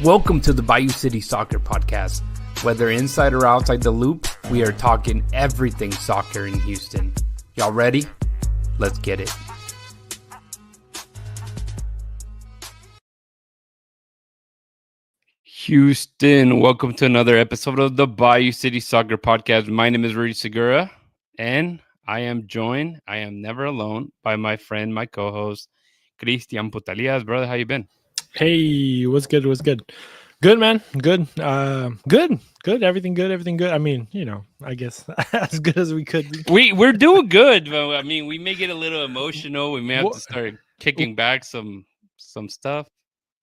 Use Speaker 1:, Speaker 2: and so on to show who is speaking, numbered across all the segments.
Speaker 1: Welcome to the Bayou City Soccer Podcast. Whether inside or outside the loop, we are talking everything soccer in Houston. Y'all ready? Let's get it. Houston, welcome to another episode of the Bayou City Soccer Podcast. My name is Rudy Segura, and I am joined, I am never alone, by my friend, my co-host, Cristian Putalias. Brother, how you been?
Speaker 2: Hey, what's good? What's good? Good, man. Good. Good. Everything good. I mean, I guess as good as we could be.
Speaker 1: We're doing good, but I mean, we may get a little emotional. We may have to start kicking back some stuff.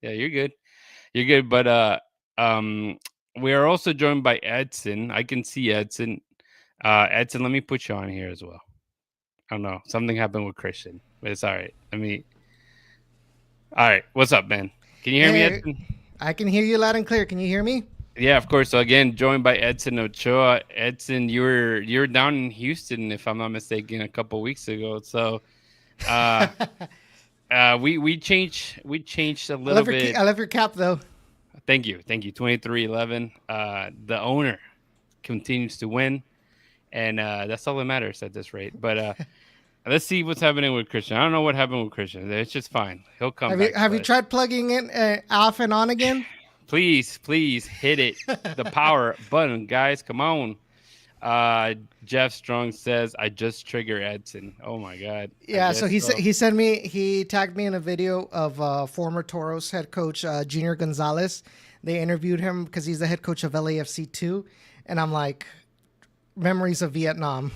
Speaker 1: Yeah, you're good. You're good. But we are also joined by Edson. I can see Edson. Edson, let me put you on here as well. I don't know. Something happened with Christian, but it's all right. All right. What's up, man? Can you hear me, Edson?
Speaker 3: I can hear you loud and clear. Can you hear me?
Speaker 1: Yeah, of course. So again, joined by Edson Ochoa. Edson, you're down in Houston, if I'm not mistaken, a couple weeks ago. So we changed a little bit.
Speaker 3: I love your cap though.
Speaker 1: Thank you. 23-11. The owner continues to win, and that's all that matters at this rate. But let's see what's happening with Christian. I don't know what happened with Christian. It's just fine. He'll come back.
Speaker 3: Have you tried plugging it off and on again?
Speaker 1: Please hit it. The power button, guys. Come on. Jeff Strong says, I just triggered Edson. Oh, my God.
Speaker 3: Yeah, so he tagged me in a video of former Toros head coach Junior Gonzalez. They interviewed him because he's the head coach of LAFC 2. And I'm like, memories of Vietnam.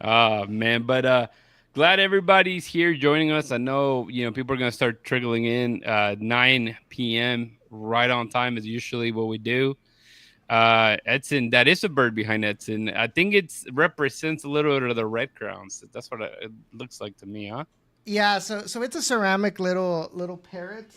Speaker 1: Oh, man. But glad everybody's here joining us. I know, people are going to start trickling in 9 p.m. right on time is usually what we do. Edson, that is a bird behind Edson. I think it represents a little bit of the red crowns. That's what it looks like to me, huh?
Speaker 3: Yeah, so it's a ceramic little parrot.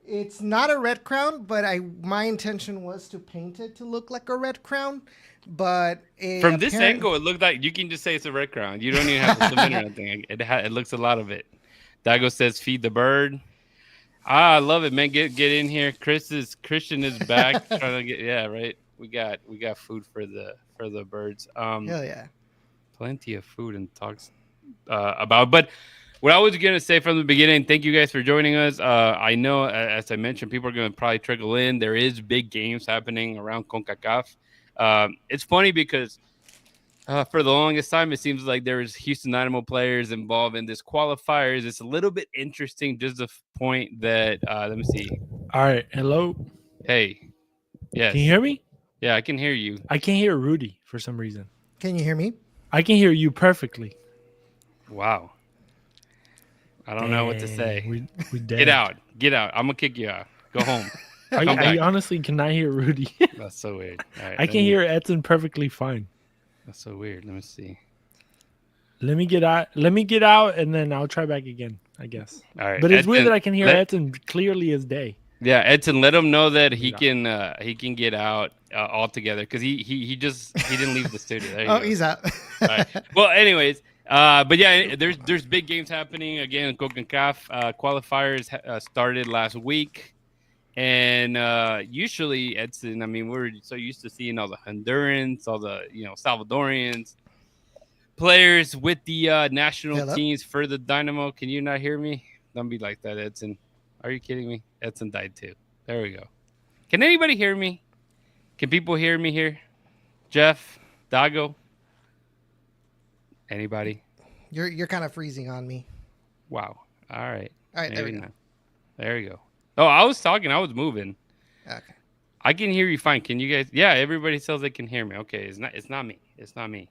Speaker 3: It's not a red crown, but my intention was to paint it to look like a red crown. But
Speaker 1: from this angle, it looked like you can just say it's a red crown. You don't even have to submit or anything. It looks a lot of it. Dago says, "Feed the bird." I love it, man. Get in here. Christian is back. Trying to right. We got food for the birds.
Speaker 3: Hell yeah,
Speaker 1: plenty of food and talks about. But what I was gonna say from the beginning, thank you guys for joining us. I know, as I mentioned, people are gonna probably trickle in. There is big games happening around CONCACAF. It's funny because for the longest time, it seems like there's Houston Dynamo players involved in this qualifiers. It's a little bit interesting, just the point that let me see.
Speaker 2: All right, hello.
Speaker 1: Hey, yes.
Speaker 2: Can you hear me?
Speaker 1: Yeah, I can hear you.
Speaker 2: I can't hear Rudy for some reason.
Speaker 3: Can you hear me?
Speaker 2: I can hear you perfectly.
Speaker 1: Wow. I don't know what to say.
Speaker 2: We dead.
Speaker 1: Get out. I'm gonna kick you out. Go home.
Speaker 2: I honestly cannot hear Rudy.
Speaker 1: That's so weird. All right,
Speaker 2: I can hear Edson perfectly fine.
Speaker 1: That's so weird. Let me see.
Speaker 2: Let me get out, and then I'll try back again, I guess.
Speaker 1: All right.
Speaker 2: But it's weird that I can hear Edson clearly as day.
Speaker 1: Yeah, Edson, let him know that he can get out altogether because he didn't leave the studio.
Speaker 3: He's out.
Speaker 1: All right. Well, anyways, but yeah, there's big games happening again in CONCACAF. Qualifiers started last week. And usually, Edson, I mean, we're so used to seeing all the Hondurans, all the Salvadorians players with the national teams for the Dynamo. Can you not hear me? Don't be like that, Edson. Are you kidding me? Edson died too. There we go. Can anybody hear me? Can people hear me here? Jeff, Dago, anybody?
Speaker 3: You're kind of freezing on me.
Speaker 1: Wow. All right.
Speaker 3: There we go.
Speaker 1: There we go. Oh, I was talking. I was moving.
Speaker 3: Okay.
Speaker 1: I can hear you fine. Can you guys? Yeah, everybody says they can hear me. Okay, it's not me. It's not me.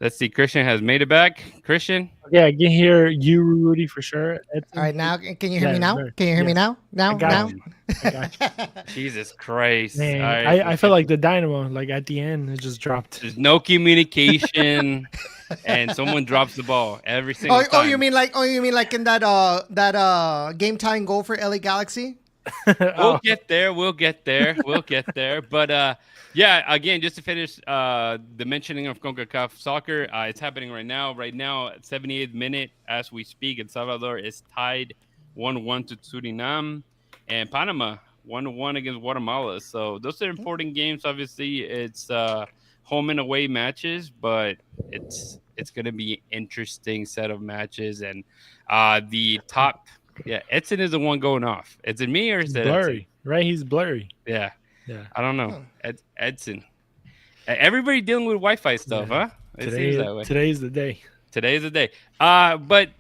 Speaker 1: Let's see. Christian has made it back. Christian?
Speaker 2: Yeah, I can hear you, Rudy, for sure.
Speaker 3: All right, now can you hear me now? Can you hear me now? Now?
Speaker 2: I got you.
Speaker 1: Jesus Christ.
Speaker 2: Man,
Speaker 1: right.
Speaker 2: I feel like the Dynamo, like at the end, it just dropped.
Speaker 1: There's no communication, and someone drops the ball every single time.
Speaker 3: Oh, you mean like in that game tying goal for LA Galaxy?
Speaker 1: We'll get there. But yeah, again, just to finish the mentioning of CONCACAF soccer, it's happening right now. Right now, at 78th minute, as we speak, El Salvador is tied 1-1 to Suriname. and Panama 1-1 against Guatemala. So those are important games. Obviously, it's home and away matches, but it's going to be interesting set of matches. And the top, yeah, Edson is the one going off. Is it me or is
Speaker 2: He's
Speaker 1: it Edson?
Speaker 2: blurry, right? He's blurry.
Speaker 1: Yeah,
Speaker 2: Yeah.
Speaker 1: I don't know.
Speaker 3: Huh.
Speaker 1: Edson. Everybody dealing with Wi-Fi stuff,
Speaker 2: Yeah.
Speaker 1: huh? It seems that way.
Speaker 2: Today's the day.
Speaker 1: Today's the day. But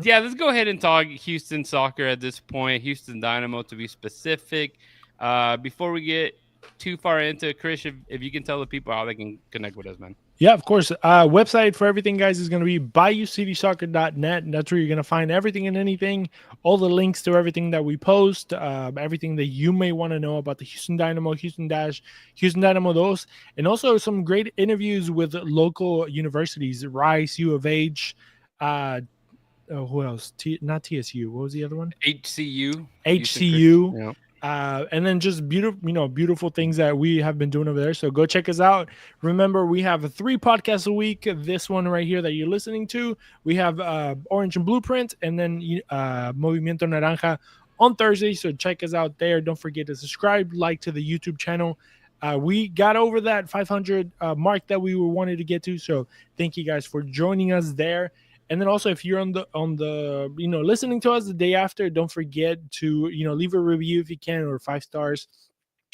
Speaker 1: yeah, let's go ahead and talk Houston soccer at this point. Houston Dynamo, to be specific. Before we get too far into it, Chris, if you can tell the people how they can connect with us, man.
Speaker 2: Yeah, of course. Website for everything, guys, is going to be BayouCitySoccer.net. And that's where you're going to find everything and anything, all the links to everything that we post, everything that you may want to know about the Houston Dynamo, Houston Dynamo 2, and also some great interviews with local universities, Rice, U of H, who else? Not TSU. What was the other one?
Speaker 1: HCU.
Speaker 2: HCU.
Speaker 1: Yeah.
Speaker 2: And then just beautiful things that we have been doing over there. So go check us out. Remember, we have 3 podcasts a week. This one right here that you're listening to, we have Orange and Blueprint, and then Movimiento Naranja on Thursday. So check us out there. Don't forget to subscribe, like to the YouTube channel. We got over that 500 mark that we wanted to get to. So thank you guys for joining us there. And then also, if you're on the listening to us the day after, don't forget to leave a review if you can, or 5 stars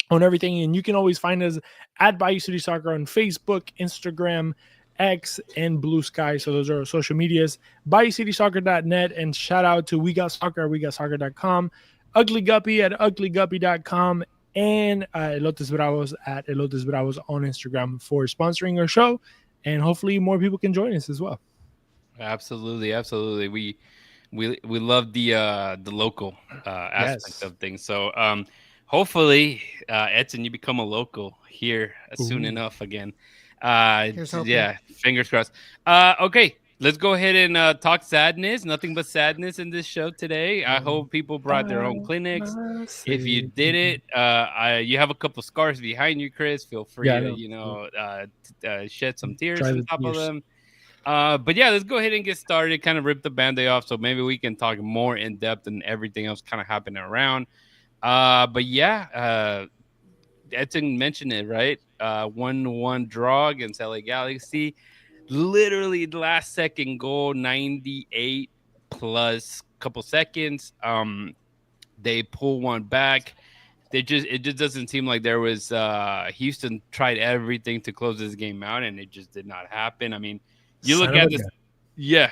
Speaker 2: on everything. And you can always find us at Bayou City Soccer on Facebook, Instagram, X, and Blue Sky. So those are our social medias. BayouCitySoccer.net, and shout out to We Got Soccer at WeGotSoccer.com, Ugly Guppy at UglyGuppy.com, and Elotes Bravos at Elotes Bravos on Instagram for sponsoring our show. And hopefully more people can join us as well.
Speaker 1: Absolutely. We love the local aspect of things. So hopefully, Edson, you become a local here soon enough again. Yeah, fingers crossed. Okay, let's go ahead and talk sadness. Nothing but sadness in this show today. I hope people brought their own clinics. If you didn't, you have a couple scars behind you, Chris. Feel free to shed some tears on top of them. But yeah, let's go ahead and get started. Kind of rip the band-aid off, so maybe we can talk more in depth and everything else kind of happening around. But yeah, Edson mentioned it, right? 1-1 draw against LA Galaxy. Literally the last second goal, 98 plus couple seconds. They pull one back. It just doesn't seem like there was Houston tried everything to close this game out, and it just did not happen. I mean, you look at this, yeah.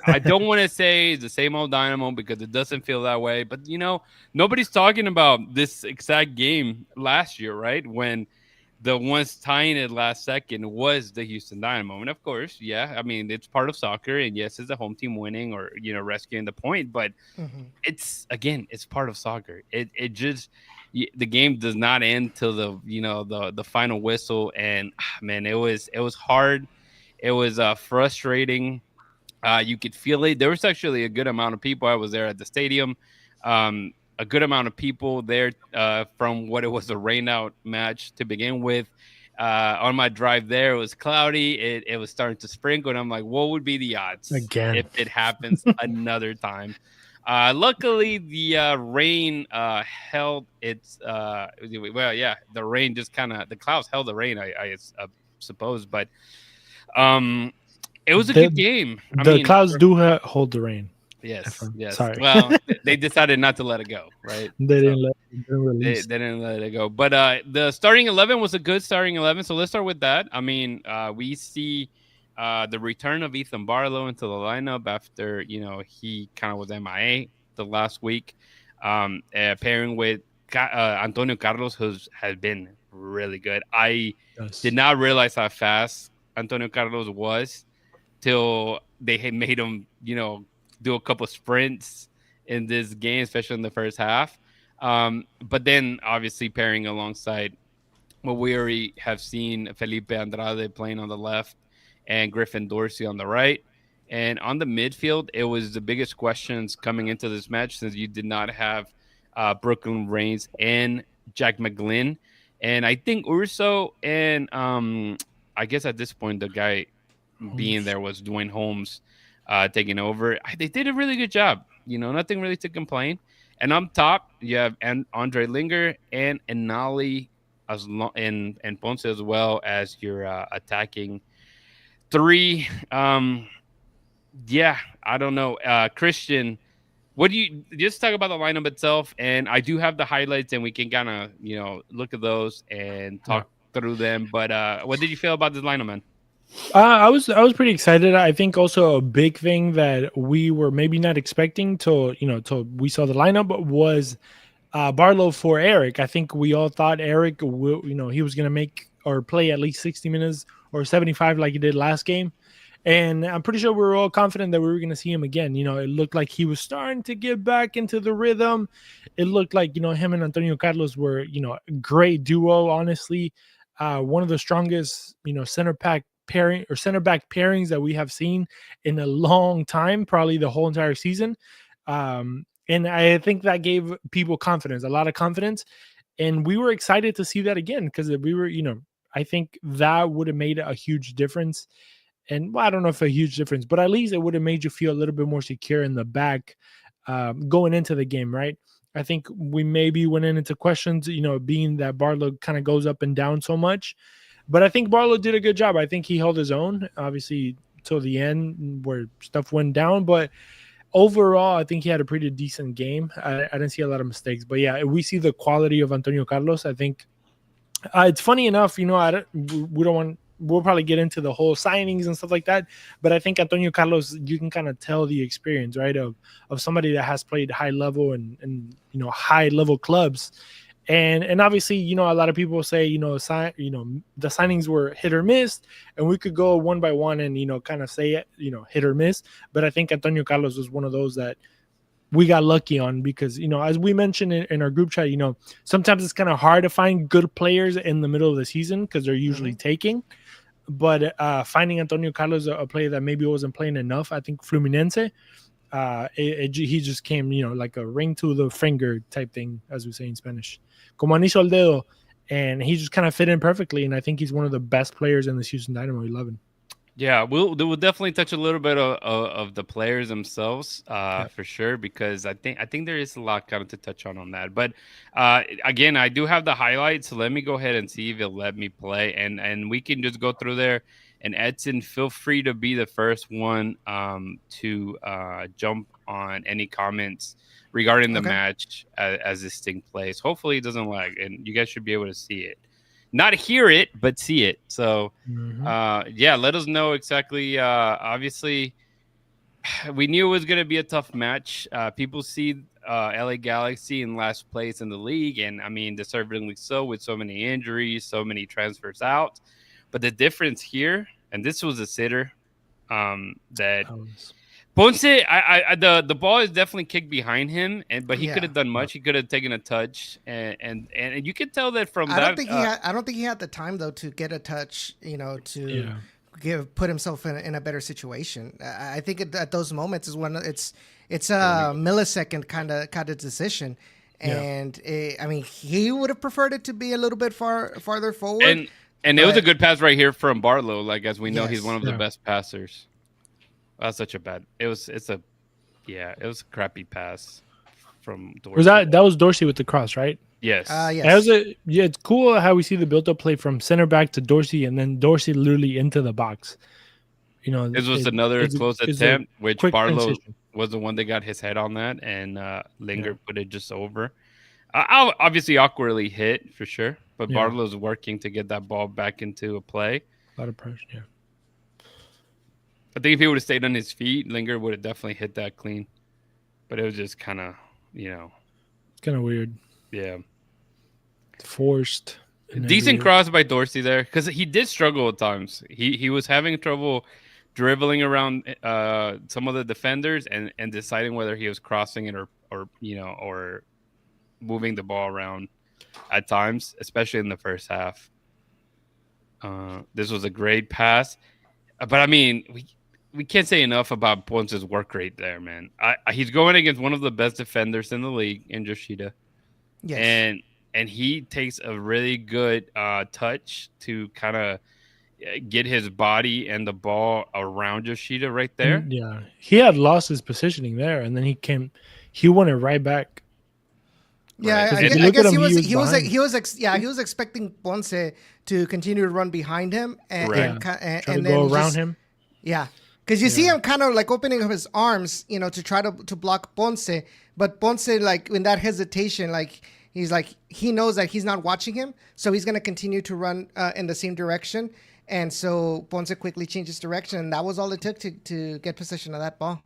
Speaker 1: I don't want to say it's the same old Dynamo because it doesn't feel that way. But nobody's talking about this exact game last year, right? When the ones tying it last second was the Houston Dynamo, and of course, yeah. I mean, it's part of soccer, and yes, it's the home team winning or rescuing the point. But it's part of soccer. It just the game does not end till the final whistle, and man, it was hard. It was frustrating. You could feel it. There was actually a good amount of people. I was there at the stadium. A good amount of people there from what it was a rain-out match to begin with. On my drive there, it was cloudy. It was starting to sprinkle, and I'm like, what would be the odds if it happens another time? Luckily, the rain held its the rain just kind of – the clouds held the rain, I suppose, but – it was a good game.
Speaker 2: The clouds do hold the rain.
Speaker 1: Yes.
Speaker 2: Sorry.
Speaker 1: Well, they decided not to let it go, right?
Speaker 2: They didn't
Speaker 1: let it go. But the starting 11 was a good starting 11. So let's start with that. I mean, we see the return of Ethan Barlow into the lineup after he kind of was MIA the last week, pairing with Antonio Carlos, who has been really good. I did not realize how fast Antonio Carlos was till they had made him, do a couple sprints in this game, especially in the first half. But then obviously pairing alongside what we already have seen, Felipe Andrade playing on the left and Griffin Dorsey on the right. And on the midfield, it was the biggest questions coming into this match since you did not have Brooklyn Reigns and Jack McGlynn. And I think Urso and I guess at this point, the guy being there was Dwayne Holmes taking over. They did a really good job. Nothing really to complain. And on top, you have Andre Linger and Enali and Ponce as well as your attacking three. Yeah, I don't know. Christian, what do you just talk about the lineup itself? And I do have the highlights, and we can kind of look at those and
Speaker 2: Yeah.
Speaker 1: talk through them. But what did you feel about this lineup, man?
Speaker 2: I was pretty excited. I think also a big thing that we were maybe not expecting till we saw the lineup was Barlow for Eric. I think we all thought Eric he was gonna make or play at least 60 minutes or 75 like he did last game. And I'm pretty sure we were all confident that we were going to see him again. It looked like he was starting to get back into the rhythm. It looked like, him and Antonio Carlos were, a great duo, honestly. One of the strongest, center back pairings that we have seen in a long time, probably the whole entire season. And I think that gave people confidence, a lot of confidence. And we were excited to see that again because we were, I think that would have made a huge difference. And well, I don't know if a huge difference, but at least it would have made you feel a little bit more secure in the back going into the game, right? I think we maybe went into questions, being that Barlow kind of goes up and down so much. But I think Barlow did a good job. I think he held his own, obviously, till the end where stuff went down. But overall, I think he had a pretty decent game. I didn't see a lot of mistakes. But yeah, we see the quality of Antonio Carlos. I think it's funny enough, we don't want. We'll probably get into the whole signings and stuff like that, but I think Antonio Carlos, you can kind of tell the experience, right, of somebody that has played high level and high level clubs, and obviously a lot of people say the signings were hit or miss, and we could go one by one and kind of say it, hit or miss, but I think Antonio Carlos was one of those that we got lucky on because, as we mentioned in our group chat, sometimes it's kind of hard to find good players in the middle of the season because they're usually taking. But finding Antonio Carlos, a player that maybe wasn't playing enough, I think Fluminense, he just came, like a ring to the finger type thing, as we say in Spanish. Como anillo al dedo. And he just kind of fit in perfectly. And I think he's one of the best players in this Houston Dynamo 11.
Speaker 1: Yeah, we'll definitely touch a little bit of the players themselves, for sure, because I think there is a lot kind of to touch on that. But again, I do have the highlights, so let me go ahead and see if it'll let me play, and we can just go through there. And Edson, feel free to be the first one to jump on any comments regarding the match as this thing plays. Hopefully, it doesn't lag, and you guys should be able to see it. Not hear it, but see it. So, yeah, let us know exactly. Obviously, we knew it was going to be a tough match. People see LA Galaxy in last place in the league, and I mean, deservedly so, with so many injuries, so many transfers out. But the difference here, and this was a sitter, that Ponce, the ball is definitely kicked behind him, but he could have done much. He could have taken a touch, and you could tell that from that.
Speaker 3: I don't think he had the time though to get a touch, to put himself in a better situation. I think at those moments is when it's a millisecond kind of decision, and I mean he would have preferred it to be a little bit farther forward.
Speaker 1: And it was a good pass right here from Barlow. Like, as we know, he's one of the best passers. That's such a bad. It was a crappy pass from Dorsey.
Speaker 2: That was Dorsey with the cross, right?
Speaker 1: Yes.
Speaker 3: Yes.
Speaker 2: It's cool how we see the build-up play from center back to Dorsey, and then Dorsey literally into the box.
Speaker 1: This was another close attempt, which Barlow was the one that got his head on that, and Linger put it just over. Obviously, awkwardly hit for sure, but Barlow's working to get that ball back into a play.
Speaker 2: A lot of pressure, yeah.
Speaker 1: I think if he would have stayed on his feet, Linger would have definitely hit that clean. But it was just kind of,
Speaker 2: It's kind of weird.
Speaker 1: Yeah.
Speaker 2: Forced.
Speaker 1: Decent cross by Dorsey there, because he did struggle at times. He was having trouble dribbling around some of the defenders and deciding whether he was crossing it or moving the ball around at times, especially in the first half. This was a great pass. But, I mean, we can't say enough about Ponce's work rate there, man. He's going against one of the best defenders in the league in Yoshida. Yes. And he takes a really good touch to kind of get his body and the ball around Yoshida right there.
Speaker 2: Yeah. He had lost his positioning there, and then he won it right back.
Speaker 3: Yeah,
Speaker 1: Right?
Speaker 3: I guess he was expecting Ponce to continue to run behind him and
Speaker 2: try to
Speaker 3: then
Speaker 2: go around him.
Speaker 3: Yeah, because you see him kind of like opening up his arms, to try to block Ponce, but Ponce, like in that hesitation, like he knows that he's not watching him, so he's gonna continue to run in the same direction, and so Ponce quickly changes direction, and that was all it took to get possession of that ball.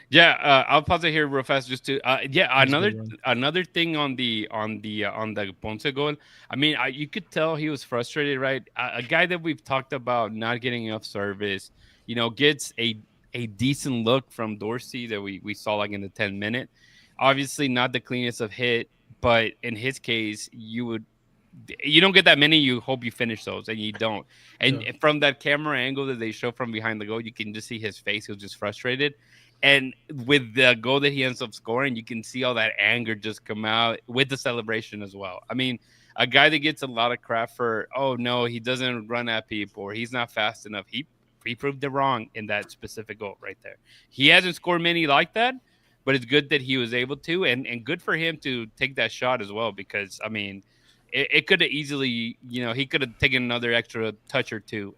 Speaker 1: Yeah, I'll pause it here real fast just to another thing on the Ponce goal. I mean, you could tell he was frustrated, right? A guy that we've talked about not getting enough service, gets a decent look from Dorsey that we saw like in the 10-minute. Obviously, not the cleanest of hit, but in his case, you don't get that many. You hope you finish those, and you don't. And from that camera angle that they show from behind the goal, you can just see his face. He was just frustrated. And with the goal that he ends up scoring, you can see all that anger just come out with the celebration as well. I mean, a guy that gets a lot of crap for, oh, no, he doesn't run at people or he's not fast enough. He proved it wrong in that specific goal right there. He hasn't scored many like that, but it's good that he was able to. And good for him to take that shot as well because, I mean, it could have easily, he could have taken another extra touch or two,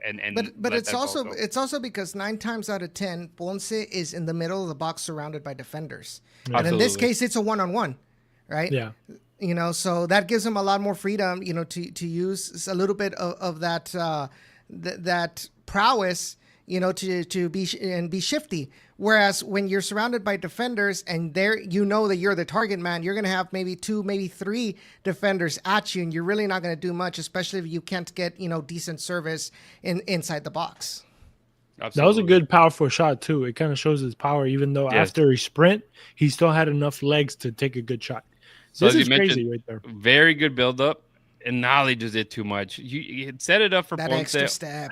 Speaker 1: but
Speaker 3: it's also because 9 times out of 10, Ponce is in the middle of the box surrounded by defenders, and in this case, it's a 1-on-1, right?
Speaker 2: Yeah.
Speaker 3: So that gives him a lot more freedom, to use a little bit of that that prowess, to be shifty. Whereas when you're surrounded by defenders and that you're the target man, you're going to have maybe 2, maybe 3 defenders at you, and you're really not going to do much, especially if you can't get, decent service inside the box.
Speaker 1: Absolutely.
Speaker 2: That was a good, powerful shot too. It kind of shows his power, even though after he sprint, he still had enough legs to take a good shot.
Speaker 1: So
Speaker 2: this is crazy right there.
Speaker 1: Very good build up, and Nolly just did too much. You set it up for
Speaker 3: that
Speaker 1: Ponce.
Speaker 3: Extra step.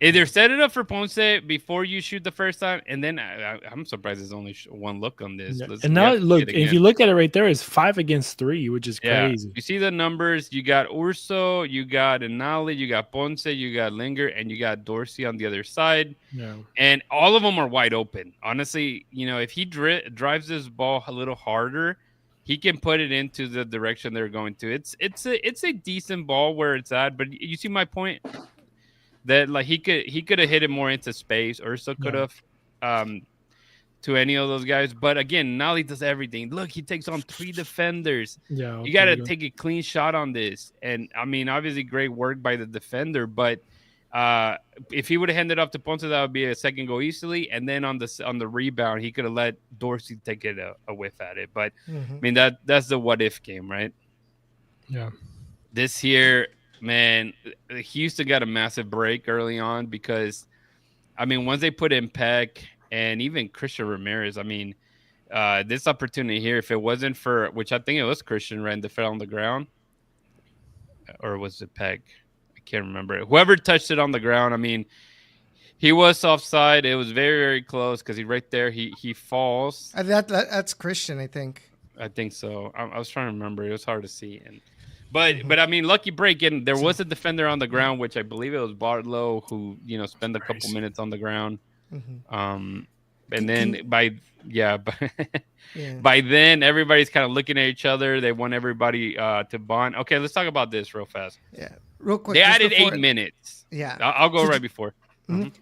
Speaker 1: Either set it up for Ponce before you shoot the first time, and then I'm surprised there's only one look on this.
Speaker 2: Yeah. And now look, if you look at it right there, it's 5 against 3, which is crazy.
Speaker 1: You see the numbers. You got Urso, you got Anali, you got Ponce, you got Linger, and you got Dorsey on the other side.
Speaker 2: Yeah.
Speaker 1: And all of them are wide open. Honestly, if he drives this ball a little harder, he can put it into the direction they're going to. It's a decent ball where it's at, but you see my point. That like he could have hit it more into space, or so could have to any of those guys. But again, Nolly does everything. Look, he takes on 3 defenders.
Speaker 2: Yeah,
Speaker 1: you got to take a clean shot on this. And I mean, obviously, great work by the defender. But if he would have handed off to Ponce, that would be a second goal easily. And then on the rebound, he could have let Dorsey take it a whiff at it. But I mean, that's the what if game, right?
Speaker 2: Yeah.
Speaker 1: This here. Man, Houston got a massive break early on because, I mean, once they put in Peck and even Christian Ramirez, I mean, this opportunity here, if it wasn't for, which I think it was Christian, right, that fell on the ground, or was it Peck? I can't remember. Whoever touched it on the ground, I mean, he was offside. It was very, very close because right there, he falls.
Speaker 3: That's Christian, I think.
Speaker 1: I think so. I was trying to remember. It was hard to see. But I mean, lucky break. And there was a defender on the ground, which I believe it was Bartlow, who spent a couple minutes on the ground. And then by then everybody's kind of looking at each other. They want everybody to bond. Okay, let's talk about this real fast.
Speaker 3: Yeah, real quick.
Speaker 1: They added 8 minutes.
Speaker 3: Yeah,
Speaker 1: I'll go right before.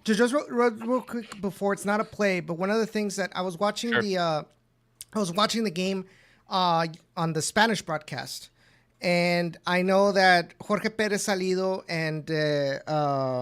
Speaker 3: Just real quick before, it's not a play, but one of the things that I was watching the game on the Spanish broadcast. And I know that Jorge Perez Salido and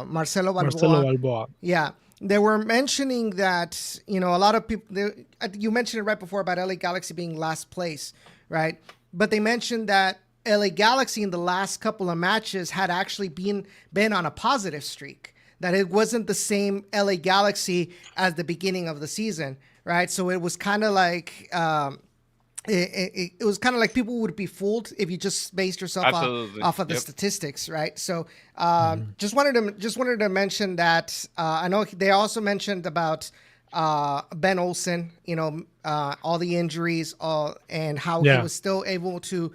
Speaker 3: Marcelo Balboa. Yeah, they were mentioning that, a lot of people, you mentioned it right before about LA Galaxy being last place, right? But they mentioned that LA Galaxy in the last couple of matches had actually been on a positive streak, that it wasn't the same LA Galaxy as the beginning of the season, right? So it was kind of like... It was kind of like people would be fooled if you just based yourself off of the statistics, right? So just wanted to mention that. I know they also mentioned about Ben Olsen, all the injuries, and how he was still able to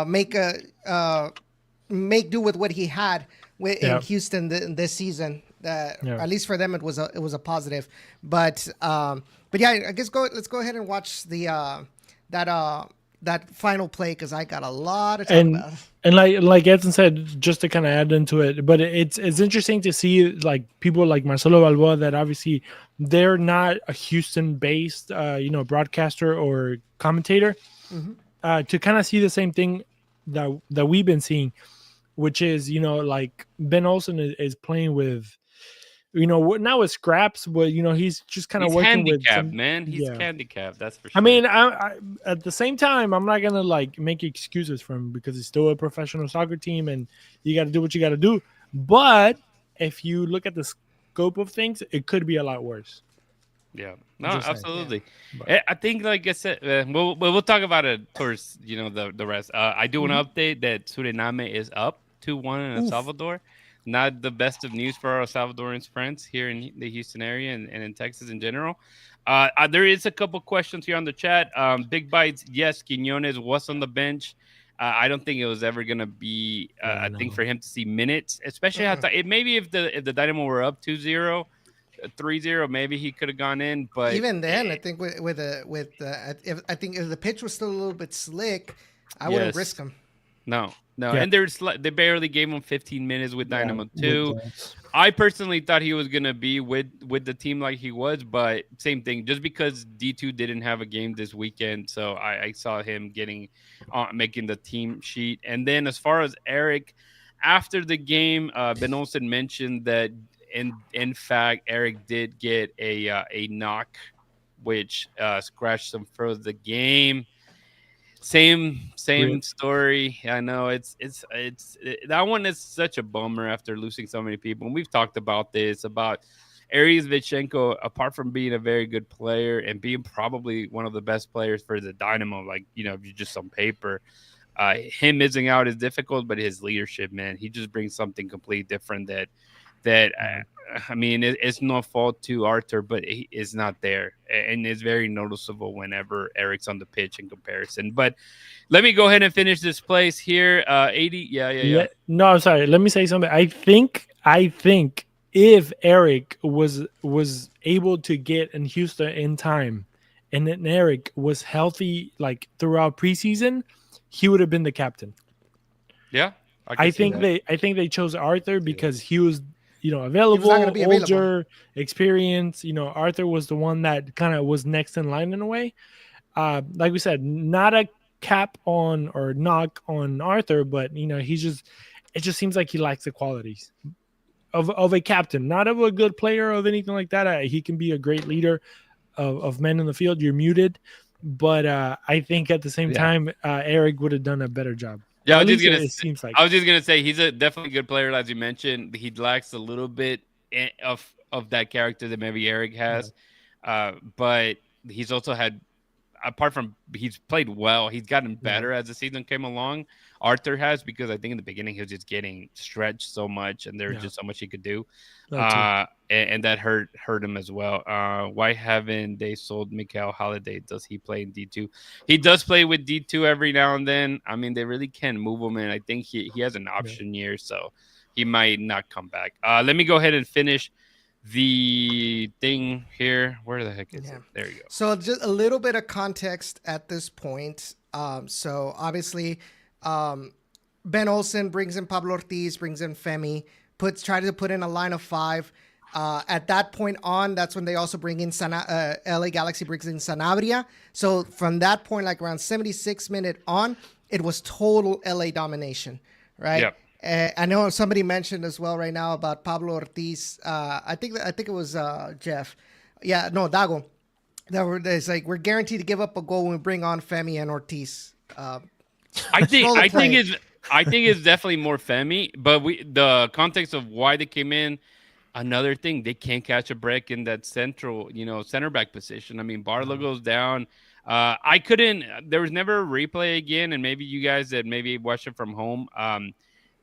Speaker 3: make do with what he had in Houston this season. At least for them, it was a positive. But yeah, I guess let's go ahead and watch the. That that final play because I got a lot to talk
Speaker 2: and
Speaker 3: about.
Speaker 2: and like Edson said, just to kind of add into it, but it's interesting to see like people like Marcelo Balboa that obviously they're not a Houston based broadcaster or commentator,
Speaker 3: Hmm.
Speaker 2: to kind of see the same thing that we've been seeing, which is like Ben Olsen is playing with now with scraps, but he's just kind of
Speaker 1: He's
Speaker 2: working with
Speaker 1: handicapped,
Speaker 2: some.
Speaker 1: man. He's
Speaker 2: Yeah,
Speaker 1: handicapped. That's for
Speaker 2: I
Speaker 1: sure.
Speaker 2: mean, I at the same time, I'm not gonna like make excuses for him because it's still a professional soccer team, and you got to do what you got to do. But if you look at the scope of things, it could be a lot worse.
Speaker 1: Yeah, no,
Speaker 2: Just saying.
Speaker 3: Yeah.
Speaker 1: absolutely.
Speaker 2: But
Speaker 1: I think, like I said, we'll talk about it towards the rest. I do want
Speaker 3: Hmm.
Speaker 1: to update that Suriname is up 2-1 in El
Speaker 3: Oof.
Speaker 1: Salvador. Not the best of news for our Salvadorian friends here in the Houston area and in Texas in general. There is a couple questions here on the chat. Big Bites, yes, Quinones was on the bench. I don't think it was ever gonna be
Speaker 2: yeah,
Speaker 1: a thing
Speaker 2: no.
Speaker 1: for him to see minutes, especially
Speaker 3: Uh-uh.
Speaker 1: maybe if the Dynamo were up 2-0. 3-0, maybe he could have gone in, but
Speaker 3: Even then, I think I think if the pitch was still a little bit slick, I wouldn't risk
Speaker 1: yes,
Speaker 3: him.
Speaker 1: no,
Speaker 2: Yeah,
Speaker 1: and they barely gave him 15 minutes with
Speaker 2: yeah,
Speaker 1: Dynamo
Speaker 2: with
Speaker 1: too.
Speaker 2: that.
Speaker 1: I personally thought he was gonna be with the team like he was, but same thing. Just because D2 didn't have a game this weekend, so I saw him getting making the team sheet. And then as far as Eric, after the game, Ben Olsen mentioned that in fact Eric did get a knock, which scratched him for the game. Same
Speaker 2: Rip.
Speaker 1: story. I know that one is such a bummer after losing so many people. And we've talked about this about Arias Vichenko, apart from being a very good player and being probably one of the best players for the Dynamo, like if you just on paper, him missing out is difficult, but his leadership, man, he just brings something completely different that
Speaker 2: Yeah.
Speaker 1: I mean, it's no fault to Arthur, but he is not there, and it's very noticeable whenever Eric's on the pitch in comparison. But let me go ahead and finish this place here. 80, yeah.
Speaker 2: No, I'm sorry. Let me say something. I think if Eric was able to get in Houston in time, and then Eric was healthy like throughout preseason, he would have been the captain.
Speaker 1: Yeah, I can
Speaker 2: I
Speaker 1: see
Speaker 2: think
Speaker 1: that.
Speaker 2: they chose Arthur
Speaker 1: See that.
Speaker 2: because he was
Speaker 3: He was not going to
Speaker 2: available,
Speaker 3: be available.
Speaker 2: older, experience. Arthur was the one that kind of was next in line in a way. Like we said, not a cap on or knock on Arthur, but it just seems like he lacks the qualities of a captain, not of a good player of anything like that. He can be a great leader of men in the field. You're muted, but I think at the same
Speaker 1: Yeah.
Speaker 2: time, Eric would have done a better job.
Speaker 1: Yeah,
Speaker 2: Or at least it seems like.
Speaker 1: I was just gonna say he's a definitely good player, as you mentioned. He lacks a little bit of that character that maybe Eric
Speaker 2: Yeah,
Speaker 1: has, but he's also had, apart from he's played well, he's gotten
Speaker 2: yeah,
Speaker 1: better as the season came along. Arthur has, because I think in the beginning he was just getting stretched so much, and there was
Speaker 2: yeah.
Speaker 1: just so much he could do,
Speaker 2: That too.
Speaker 1: and that hurt him as well. Why haven't they sold Mikael Holiday? Does he play in D2? He does play with D2 every now and then. I mean, they really can move him, and I think he has an
Speaker 2: Yeah.
Speaker 1: option year, so he might not come back. Let me go ahead and finish the thing here. Where the heck is
Speaker 3: Yeah.
Speaker 1: it? There you go.
Speaker 3: So just a little bit of context at this point. So obviously, Ben Olsen brings in Pablo Ortiz, brings in Femi, tries to put in a line of five. At that point on, that's when they also bring in LA Galaxy brings in Sanabria. So from that point, like around 76 minute on, it was total LA domination, right?
Speaker 1: Yep.
Speaker 3: I know somebody mentioned as well right now about Pablo Ortiz. I think it was Jeff. Yeah, no, Dago. It's like we're guaranteed to give up a goal when we bring on Femi and Ortiz.
Speaker 1: I think
Speaker 3: Slow to play.
Speaker 1: I think it's definitely more Femi, but the context of why they came in. Another thing, they can't catch a break in that center back position. I mean, Barlow goes down. I couldn't. There was never a replay again, and maybe you guys that maybe watched it from home.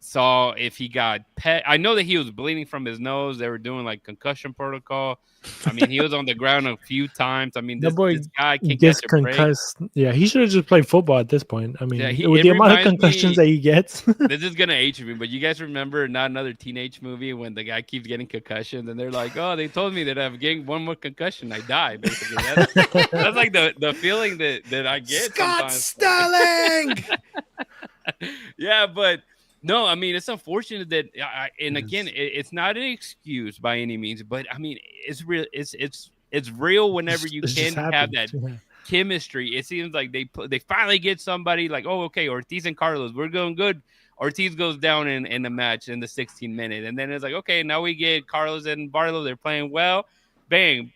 Speaker 1: saw if he got pet. I know that he was bleeding from his nose. They were doing like concussion protocol. I mean, he was on the ground a few times. I mean,
Speaker 2: The boy
Speaker 1: this guy can't
Speaker 2: gets
Speaker 1: catch a break.
Speaker 2: concussed. Yeah, he should have just played football at this point. I mean,
Speaker 1: Yeah,
Speaker 2: with
Speaker 1: it
Speaker 2: the amount of
Speaker 1: reminds
Speaker 2: concussions
Speaker 1: me-
Speaker 2: that he gets.
Speaker 1: This is gonna age me, but you guys remember Not Another Teenage Movie when the guy keeps getting concussions and they're like, "Oh, they told me that I'm getting one more concussion, I die." Basically, that's like the feeling that I get
Speaker 3: Scott
Speaker 1: sometimes.
Speaker 3: Sterling.
Speaker 1: Yeah, but no, I mean, it's unfortunate that and
Speaker 2: Yes.
Speaker 1: again, it's not an excuse by any means, but I mean, it's real. It's real whenever you
Speaker 2: It just
Speaker 1: can have
Speaker 2: happens.
Speaker 1: that
Speaker 2: Yeah.
Speaker 1: chemistry. It seems like they finally get somebody like, oh, okay, Ortiz and Carlos, we're going good. Ortiz goes down in the match in the 16th minute, and then it's like, okay, now we get Carlos and Barlow. They're playing well. Bang,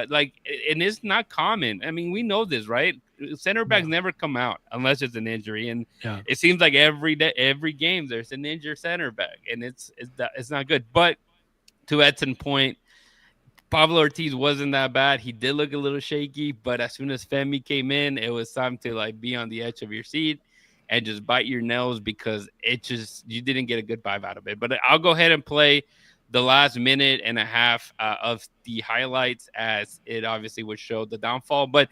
Speaker 1: like, and it's not common. I mean, we know this, right? Center backs never come out unless it's an injury, and
Speaker 2: Yeah.
Speaker 1: it seems like every game there's an injured center back, and it's not good. But to Edson's point, Pablo Ortiz wasn't that bad. He did look a little shaky, but as soon as Femi came in, it was time to like be on the edge of your seat and just bite your nails because you didn't get a good vibe out of it. But I'll go ahead and play the last minute and a half of the highlights as it obviously would show the downfall. But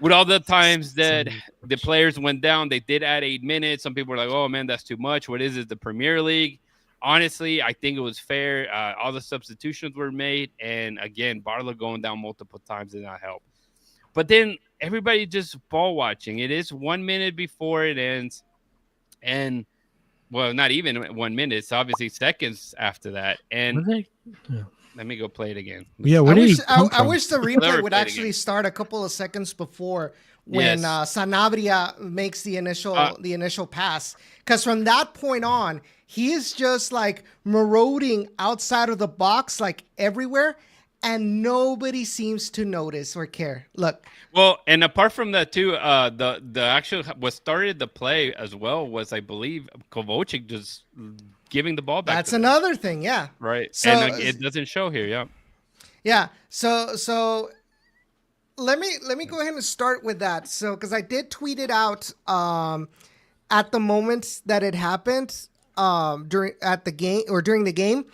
Speaker 1: with all the times that the players went down, they did add 8 minutes. Some people were like, oh, man, that's too much. What is it, the Premier League? Honestly, I think it was fair. All the substitutions were made. And, again, Barlow going down multiple times did not help. But then everybody just ball watching. It is 1 minute before it ends. And, well, not even 1 minute. It's obviously seconds after that. And let me go play it again.
Speaker 2: Yeah,
Speaker 3: I wish the replay
Speaker 1: Never
Speaker 3: would
Speaker 1: played
Speaker 3: actually
Speaker 1: again.
Speaker 3: start a couple of seconds before when
Speaker 1: Yes.
Speaker 3: Sanabria makes the initial pass, because from that point on, he is just like marauding outside of the box like everywhere, and nobody seems to notice or care. Look,
Speaker 1: Well, and apart from that too, the actual what started the play as well was, I believe, Kovalchik just giving the ball back.
Speaker 3: that's
Speaker 1: to them,
Speaker 3: another thing. Yeah.
Speaker 1: right?
Speaker 3: So-
Speaker 1: And it doesn't show here. Yeah.
Speaker 3: Yeah. So let me go ahead and start with that. So because I did tweet it out at the moment that it happened during the game.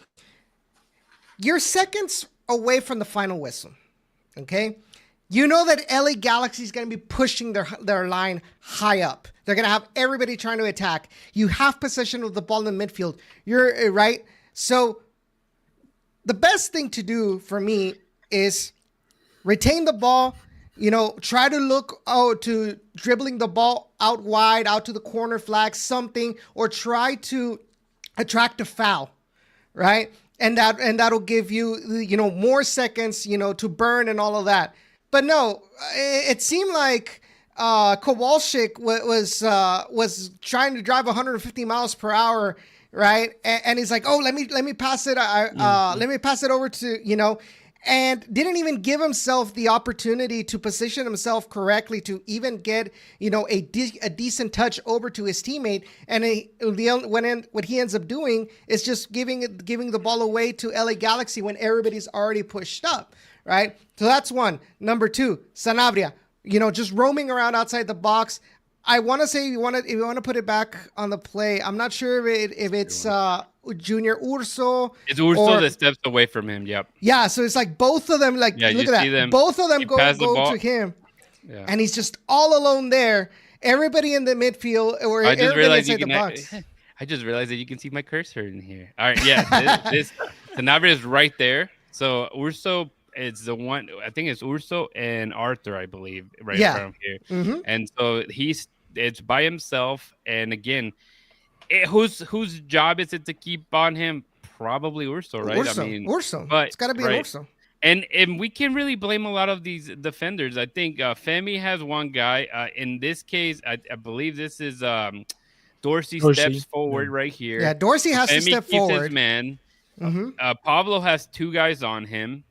Speaker 3: You're seconds away from the final whistle. Okay. You know that LA Galaxy is going to be pushing their line high up. They're going to have everybody trying to attack. You have possession of the ball in the midfield. You're right. So the best thing to do for me is retain the ball, try to look to dribbling the ball out wide, out to the corner flag, something, or try to attract a foul, right? And that'll give you, more seconds, to burn and all of that. But no, it seemed like Kowalczyk was trying to drive 150 miles per hour, right? And he's like, oh, let me pass it. Let me pass it over to, and didn't even give himself the opportunity to position himself correctly to even get, a decent touch over to his teammate. And what he ends up doing is just giving the ball away to LA Galaxy when everybody's already pushed up, right? So that's one. Number two, Sanabria, just roaming around outside the box. I want to say if you want to put it back on the play, I'm not sure if it's Junior Urso.
Speaker 1: It's Urso that steps away from him. Yep.
Speaker 3: Yeah, so it's like both of them. Like, look at that. Both of them go to him, and he's just all alone there. Everybody in the midfield, or everybody inside the box.
Speaker 1: I just realized that you can see my cursor in here. All right, yeah, this Sanabria is right there. So Urso. It's the one, I think it's Urso and Arthur, I believe, right in front of here.
Speaker 3: Mm-hmm.
Speaker 1: And so it's by himself. And again, whose job is it to keep on him? Probably Urso, right?
Speaker 3: Urso.
Speaker 1: But
Speaker 3: it's got to be
Speaker 1: right.
Speaker 3: an Urso.
Speaker 1: And we can really blame a lot of these defenders. I think Femi has one guy. In this case, I believe this is Dorsey steps forward right here.
Speaker 3: Yeah, Dorsey has to step forward.
Speaker 1: His man.
Speaker 3: Mm-hmm.
Speaker 1: Pablo has two guys on him.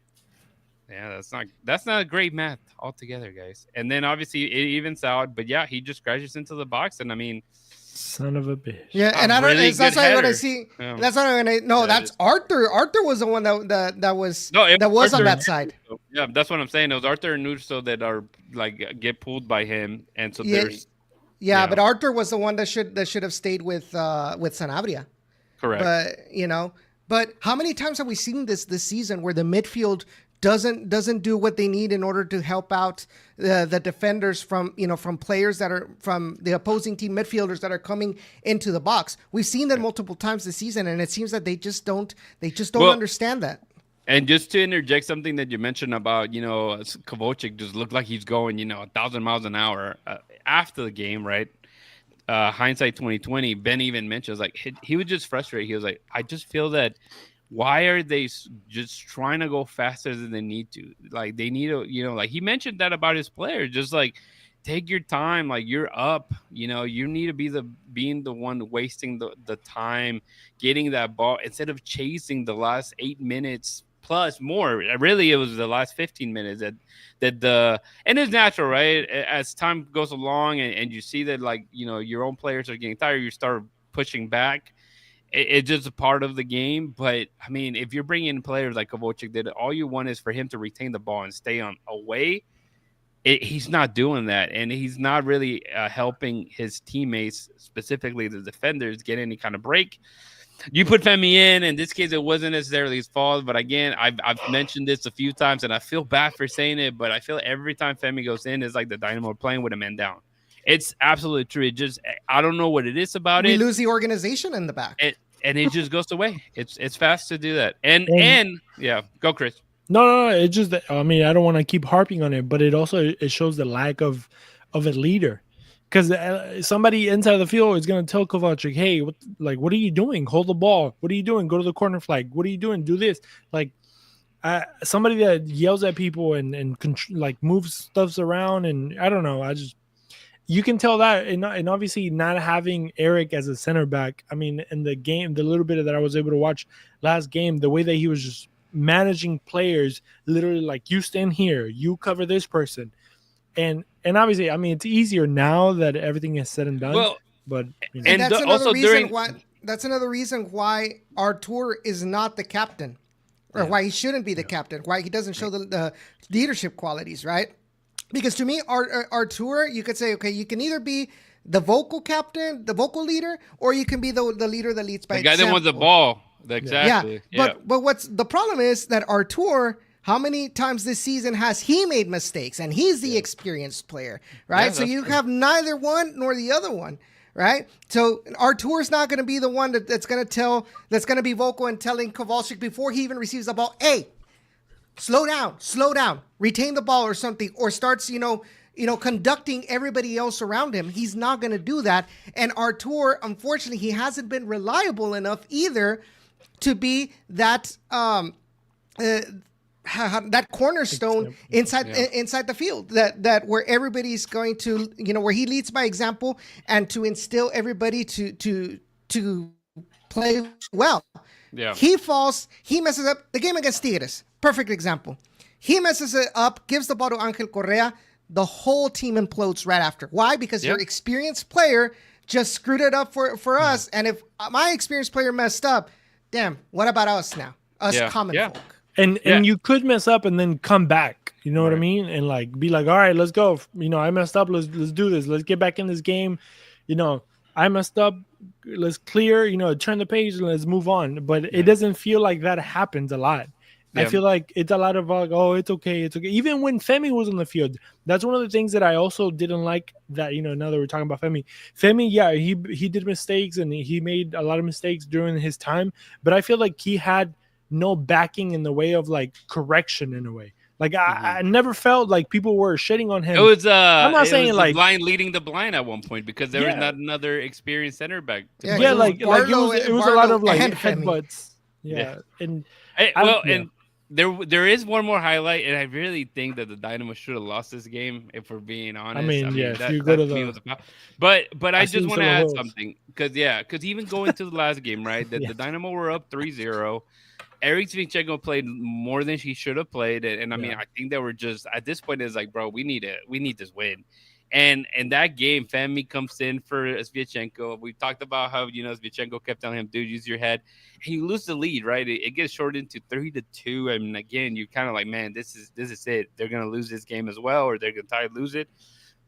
Speaker 1: Yeah, that's not a great math altogether, guys. And then obviously it evens out, but yeah, he just crashes into the box, and I mean,
Speaker 2: son of a bitch.
Speaker 3: Yeah, and I don't. Really that's not what I see. Yeah. That's not what I. No, that's Arthur. Arthur was the one that was Arthur on that side.
Speaker 1: Yeah, that's what I'm saying. It was Arthur and Urso that are like get pulled by him, and so there's.
Speaker 3: Yeah, but Arthur was the one that should have stayed with Sanabria.
Speaker 1: Correct.
Speaker 3: But how many times have we seen this season where the midfield doesn't do what they need in order to help out the defenders from players that are from the opposing team midfielders that are coming into the box. We've seen that multiple times this season, and it seems that they just don't understand that.
Speaker 1: And just to interject something that you mentioned about, Kovalchik just looked like he's going, 1,000 miles an hour after the game, right? Hindsight 2020, Ben even mentions like he was just frustrated. He was like, I just feel that why are they just trying to go faster than they need to? Like they need to, like he mentioned that about his players, just like take your time. Like you're up, you need to be being the one wasting the time, getting that ball instead of chasing the last 8 minutes plus more. Really, it was the last 15 minutes and it's natural, right? As time goes along and you see that like, your own players are getting tired, you start pushing back. It's just a part of the game. But I mean, if you're bringing in players like Kovalchik did, all you want is for him to retain the ball and stay on away. He's not doing that, and he's not really helping his teammates, specifically the defenders, get any kind of break. You put Femi in this case, it wasn't necessarily his fault. But again, I've mentioned this a few times, and I feel bad for saying it, but I feel every time Femi goes in, it's like the Dynamo are playing with a man down. It's absolutely true. It just, I don't know what it is about it.
Speaker 3: We lose the organization in the back.
Speaker 1: And it just goes away. It's fast to do that. And yeah, go Chris.
Speaker 2: No. It's just that, I mean, I don't want to keep harping on it, but it shows the lack of a leader. Because somebody inside the field is going to tell Kovalchik, hey, what are you doing? Hold the ball. What are you doing? Go to the corner flag. What are you doing? Do this. Like somebody that yells at people and like moves stuffs around. And I don't know. You can tell that, and obviously not having Eric as a center back. I mean, in the game, the little bit that I was able to watch last game, the way that he was just managing players, literally like, you stand here, you cover this person, and obviously, I mean, it's easier now that everything is said and done.
Speaker 1: Well,
Speaker 2: but
Speaker 3: and that's another reason why Artur is not the captain, or why he shouldn't be the captain, why he doesn't show the leadership qualities, right? Because to me, Artur, you could say, okay, you can either be the vocal captain, the vocal leader, or you can be the leader that leads by example.
Speaker 1: The guy that wants the ball. Exactly.
Speaker 3: Yeah. But what's the problem is that Artur, how many times this season has he made mistakes? And he's the experienced player, right?
Speaker 1: Yeah,
Speaker 3: so you have neither one nor the other one, right? So Artur's not going to be the one that's going to be vocal and telling Kovalchik before he even receives the ball, hey, slow down, retain the ball or something, or starts, conducting everybody else around him. He's not going to do that. And Artur, unfortunately, he hasn't been reliable enough either to be that that cornerstone inside the field, that where everybody's going to, where he leads by example and to instill everybody to play well.
Speaker 1: Yeah.
Speaker 3: He falls, he messes up the game against Tigres. Perfect example. He messes it up, gives the ball to Angel Correa. The whole team implodes right after. Why? Because your experienced player just screwed it up for us. And if my experienced player messed up, damn, what about us now? Us common folk.
Speaker 2: And you could mess up and then come back. You know what I mean? And like be like, all right, let's go. I messed up. Let's do this. Let's get back in this game. I messed up. Let's clear. Turn the page and let's move on. But it doesn't feel like that happens a lot. I feel like it's a lot of like, oh, it's okay. Even when Femi was on the field, that's one of the things that I also didn't like. That now that we're talking about Femi, he did mistakes and he made a lot of mistakes during his time. But I feel like he had no backing in the way of like correction in a way. Like I never felt like people were shitting on him.
Speaker 1: It was
Speaker 2: I'm not saying like
Speaker 1: blind leading the blind at one point because there was not another experienced center back.
Speaker 2: It was a lot of like headbutts. And
Speaker 1: there is one more highlight, and I really think that the Dynamo should have lost this game if we're being honest. But I just want to add something because even going to the last game, right? That the Dynamo were up 3-0. Eric Svinchenko played more than he should have played, and I mean, I think they were just at this point it's like, bro, we need this win. And in that game, Femi comes in for Svinchenko. We talked about how Svinchenko kept telling him, "Dude, use your head," and you lose the lead, right? It gets shortened to 3-2. I mean, again, you're kind of like, man, this is it. They're gonna lose this game as well, or they're gonna lose it.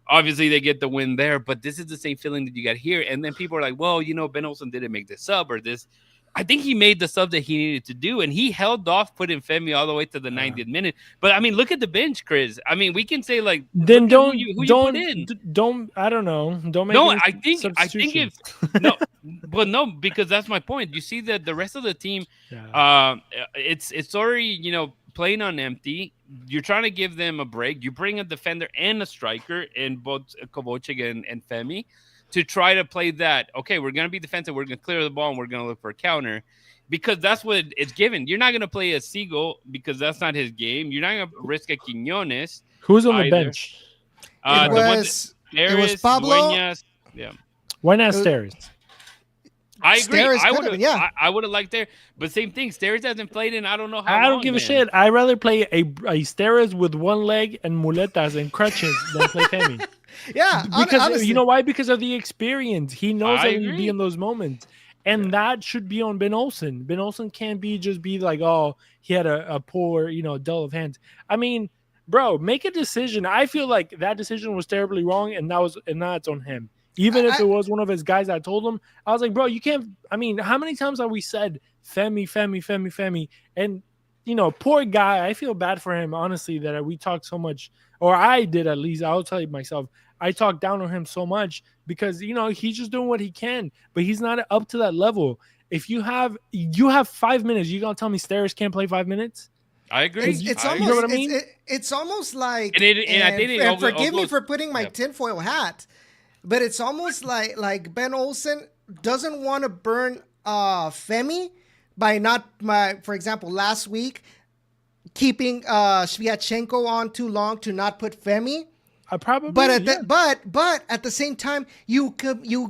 Speaker 1: Obviously, they get the win there, but this is the same feeling that you got here. And then people are like, well, Ben Olsen didn't make this up or this. I think he made the sub that he needed to do, and he held off putting Femi all the way to the 90th minute. But I mean, look at the bench, Chris. I mean, we can say like,
Speaker 2: then
Speaker 1: who you put in.
Speaker 2: Don't I don't know. Don't make
Speaker 1: No,
Speaker 2: any
Speaker 1: I think if no, but no, because that's my point. You see that the rest of the team, it's already playing on empty. You're trying to give them a break. You bring a defender and a striker in both Kovacic and Femi to try to play that. Okay, we're gonna be defensive. We're gonna clear the ball and we're gonna look for a counter, because that's what it's given. You're not gonna play a Seagull because that's not his game. You're not gonna risk a Quiñones.
Speaker 2: Who's on the bench?
Speaker 3: It was Pablo.
Speaker 1: Dueñas. Yeah.
Speaker 2: Why not Steres?
Speaker 1: I agree.
Speaker 3: Steres
Speaker 1: I would have liked there, but same thing. Steres hasn't played in I don't know how
Speaker 2: I
Speaker 1: long.
Speaker 2: don't give a shit. I'd rather play a Steres with one leg and muletas and crutches than play Femi.
Speaker 3: Yeah,
Speaker 2: because
Speaker 3: honestly.
Speaker 2: you know why? Because of the experience. He knows
Speaker 1: I
Speaker 2: that he'll
Speaker 1: agree.
Speaker 2: be in those moments, and that should be on Ben Olsen. Ben Olsen can't just be like, oh, he had a poor, dull of hands. I mean, bro, make a decision. I feel like that decision was terribly wrong, and that's on him. Even if it was one of his guys, I told him, I was like, bro, you can't. I mean, how many times have we said Femi, and poor guy. I feel bad for him, honestly, that we talked so much, or I did at least. I'll tell you myself. I talked down on him so much because he's just doing what he can, but he's not up to that level. If you have 5 minutes, you gonna tell me Steres can't play 5 minutes?
Speaker 1: I agree.
Speaker 3: It's almost,
Speaker 2: you know what I mean?
Speaker 3: It's almost like,
Speaker 1: and
Speaker 3: forgive me for putting my tinfoil hat, but it's almost like Ben Olsen doesn't want to burn Femi by for example, last week keeping Sviatchenko on too long to not put Femi.
Speaker 2: Probably,
Speaker 3: but at the same time, you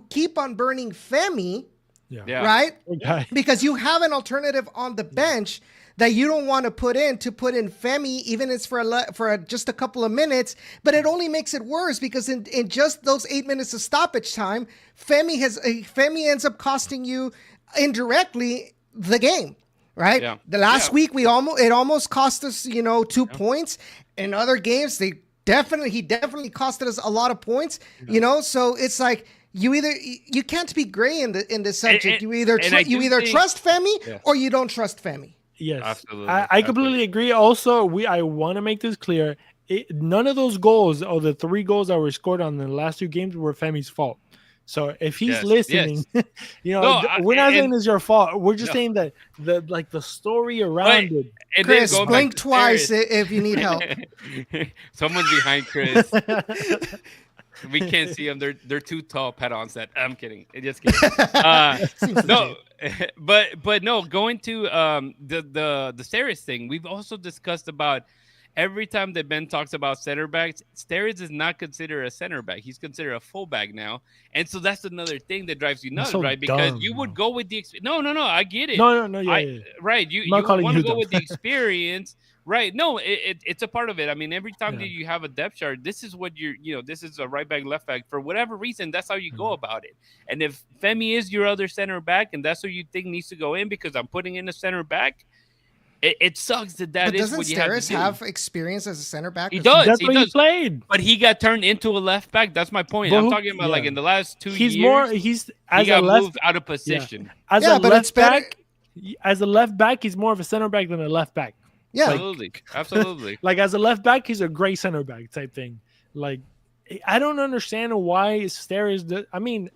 Speaker 3: keep on burning Femi, right?
Speaker 2: Okay.
Speaker 3: Because you have an alternative on the bench that you don't want to put in Femi, even if it's for just a couple of minutes. But it only makes it worse because in just those 8 minutes of stoppage time, Femi ends up costing you indirectly the game. Right.
Speaker 1: Yeah.
Speaker 3: The last week it almost cost us 2 points. In other games he definitely costed us a lot of points. So it's like you can't be gray in this subject. You either trust Femi or you don't trust Femi.
Speaker 2: Yes,
Speaker 1: absolutely.
Speaker 2: I completely agree. Also, I want to make this clear. None of those goals, or the 3 goals that were scored on the last 2 games, were Femi's fault. So if he's listening, we're not saying it's your fault. We're just saying that the story around it.
Speaker 1: And
Speaker 3: Chris, blink twice if you need help.
Speaker 1: Someone's behind Chris. We can't see them. They're too tall. Pat on set. I'm kidding. Just kidding. No, but no. Going to the Steres thing. We've also discussed about. Every time that Ben talks about center backs, Steres is not considered a center back. He's considered a fullback now. And so that's another thing that drives you nuts, right? Because you would go with the No, I get it.
Speaker 2: No,
Speaker 1: Right. You want to go with the experience. Right. No, it's a part of it. I mean, every time that you have a depth chart, this is what this is a right back, left back. For whatever reason, that's how you go about it. And if Femi is your other center back and that's who you think needs to go in because I'm putting in a center back, it sucks that
Speaker 3: but
Speaker 1: is what you have to do.
Speaker 3: Doesn't Steres have experience as a center back?
Speaker 1: He does.
Speaker 2: That's what he played.
Speaker 1: But he got turned into a left back. That's my point. I'm talking about like in the last 2 years.
Speaker 2: He
Speaker 1: got moved out of position.
Speaker 2: As a left back, he's more of a center back than a left back.
Speaker 3: Yeah,
Speaker 1: absolutely.
Speaker 2: Like as a left back, he's a great center back type thing. Like I don't understand why Steres. I mean,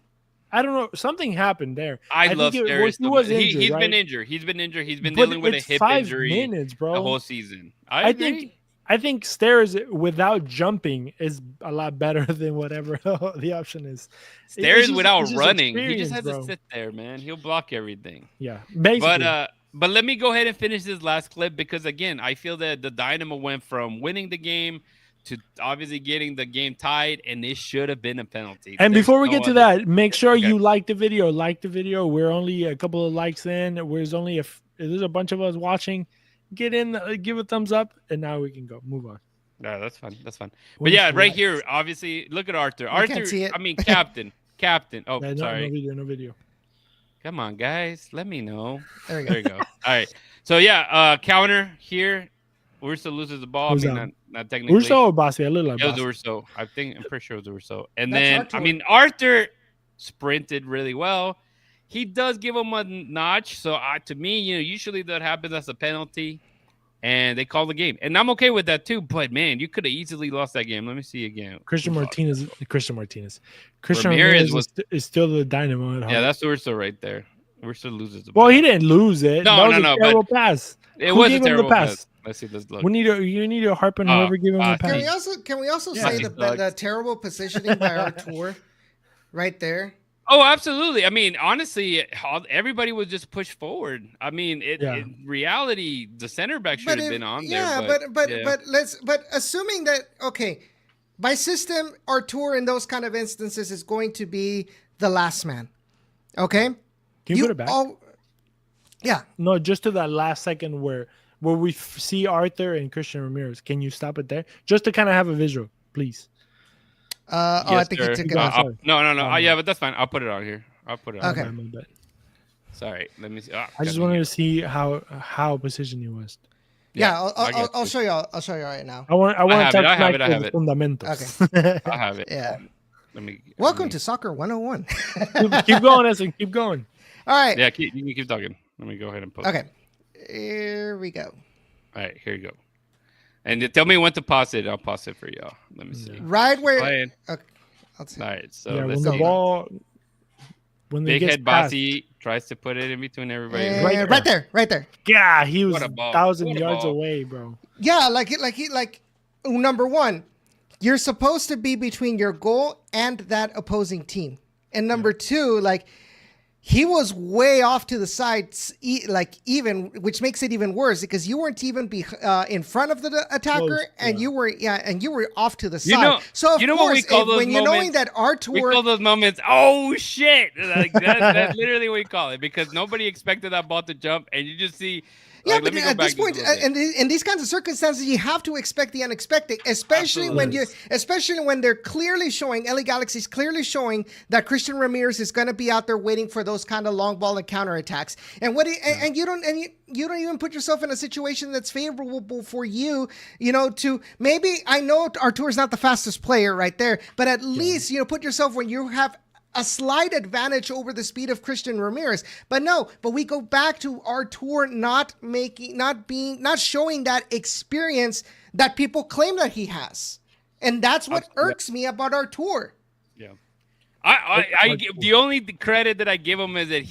Speaker 2: I don't know. Something happened there.
Speaker 1: I love Steres. He's
Speaker 2: right?
Speaker 1: been injured. He's been injured. He's been dealing with a hip injury
Speaker 2: 5 minutes, bro.
Speaker 1: The whole season. I think
Speaker 2: Steres without jumping is a lot better than whatever the option is.
Speaker 1: Steres without running, he just has to sit there, man. He'll block everything.
Speaker 2: Yeah, basically.
Speaker 1: But let me go ahead and finish this last clip because again, I feel that the Dynamo went from winning the game to obviously getting the game tied, and it should have been a penalty.
Speaker 2: And before we get to that, make sure you like the video. Like the video. We're only a couple of likes in. There's a bunch of us watching. Get in, give a thumbs up, and now we can go. Move on.
Speaker 1: Yeah, that's fun. But yeah, right here, obviously, look at Arthur. Arthur, I mean, captain. Oh, sorry.
Speaker 2: No video.
Speaker 1: Come on, guys. Let me know.
Speaker 3: There
Speaker 1: you go. All right. So yeah, counter here. Urso loses the ball. Not technically.
Speaker 2: Urso or Bassi? A little like
Speaker 1: It was Urso. I'm pretty sure it was Urso. And then, Arthur sprinted really well. he does give him a notch. So to me, usually that happens as a penalty, and they call the game, and I'm okay with that too. But man, you could have easily lost that game. Let me see again.
Speaker 2: Christian Ramirez
Speaker 1: Ramirez
Speaker 2: is still the Dynamo at heart.
Speaker 1: Yeah, that's Urso right there. Urso loses the
Speaker 2: ball.
Speaker 1: ball.
Speaker 2: He didn't lose it.
Speaker 1: No,
Speaker 2: that was
Speaker 1: no,
Speaker 2: a terrible pass.
Speaker 1: It was a terrible pass. Let's see. Let's look.
Speaker 2: You need to harp on whoever gave him the pass.
Speaker 3: Can we also say the terrible positioning by Artur right there?
Speaker 1: Oh, absolutely. I mean, honestly, everybody was just pushed forward. I mean, in reality, the center back should have been on there.
Speaker 3: But assuming that, okay, by system, Artur in those kind of instances is going to be the last man. Okay?
Speaker 2: Can you put it back?
Speaker 3: Yeah.
Speaker 2: No, just to that last second where we see Arthur and Christian Ramirez. Can you stop it there? Just to kind of have a visual, please.
Speaker 3: I think you took it off.
Speaker 1: No. Yeah, but that's fine. I'll put it on here. I'll put it on.
Speaker 3: Okay.
Speaker 1: Sorry. Let me see.
Speaker 2: I just wanted to see how positioned he was.
Speaker 3: Yeah, I'll show you. I'll show you right now.
Speaker 2: I want to
Speaker 1: I have it.
Speaker 2: Fundamentals.
Speaker 3: Okay.
Speaker 1: I have it.
Speaker 3: Yeah.
Speaker 1: Welcome
Speaker 3: to Soccer 101.
Speaker 2: keep going, Essen. Keep going.
Speaker 3: All right.
Speaker 1: Yeah, you can keep talking. Let me go ahead and post.
Speaker 3: Okay. Here we go.
Speaker 1: All right, here you go. And tell me when to pause it. I'll pause it for y'all. Let me see.
Speaker 3: Right where.
Speaker 1: Okay.
Speaker 3: I'll see.
Speaker 1: All right. So
Speaker 2: when the ball. When
Speaker 1: Big Head Bossy tries to put it in between everybody.
Speaker 3: Right there.
Speaker 2: Yeah, he was 1,000 yards away, bro.
Speaker 3: Yeah, like number one, you're supposed to be between your goal and that opposing team. And number two, he was way off to the side, which makes it even worse because you weren't even in front of the attacker, and you were off to the side. So of course,
Speaker 1: what we call those
Speaker 3: when you're knowing that Artur,
Speaker 1: we call those moments, oh shit, that's literally what we call it because nobody expected that ball to jump, and you just see.
Speaker 3: Yeah, but at this point, in these kinds of circumstances, you have to expect the unexpected, especially when they're clearly showing, LA Galaxy's clearly showing that Christian Ramirez is going to be out there waiting for those kind of long ball and counterattacks. And you don't even put yourself in a situation that's favorable for you, to maybe, I know Artur is not the fastest player right there, but at least, put yourself when you have a slight advantage over the speed of Christian Ramirez. But we go back to Artur not showing that experience that people claim that he has. And that's what irks me about Artur.
Speaker 1: Yeah. I the only credit that I give him is that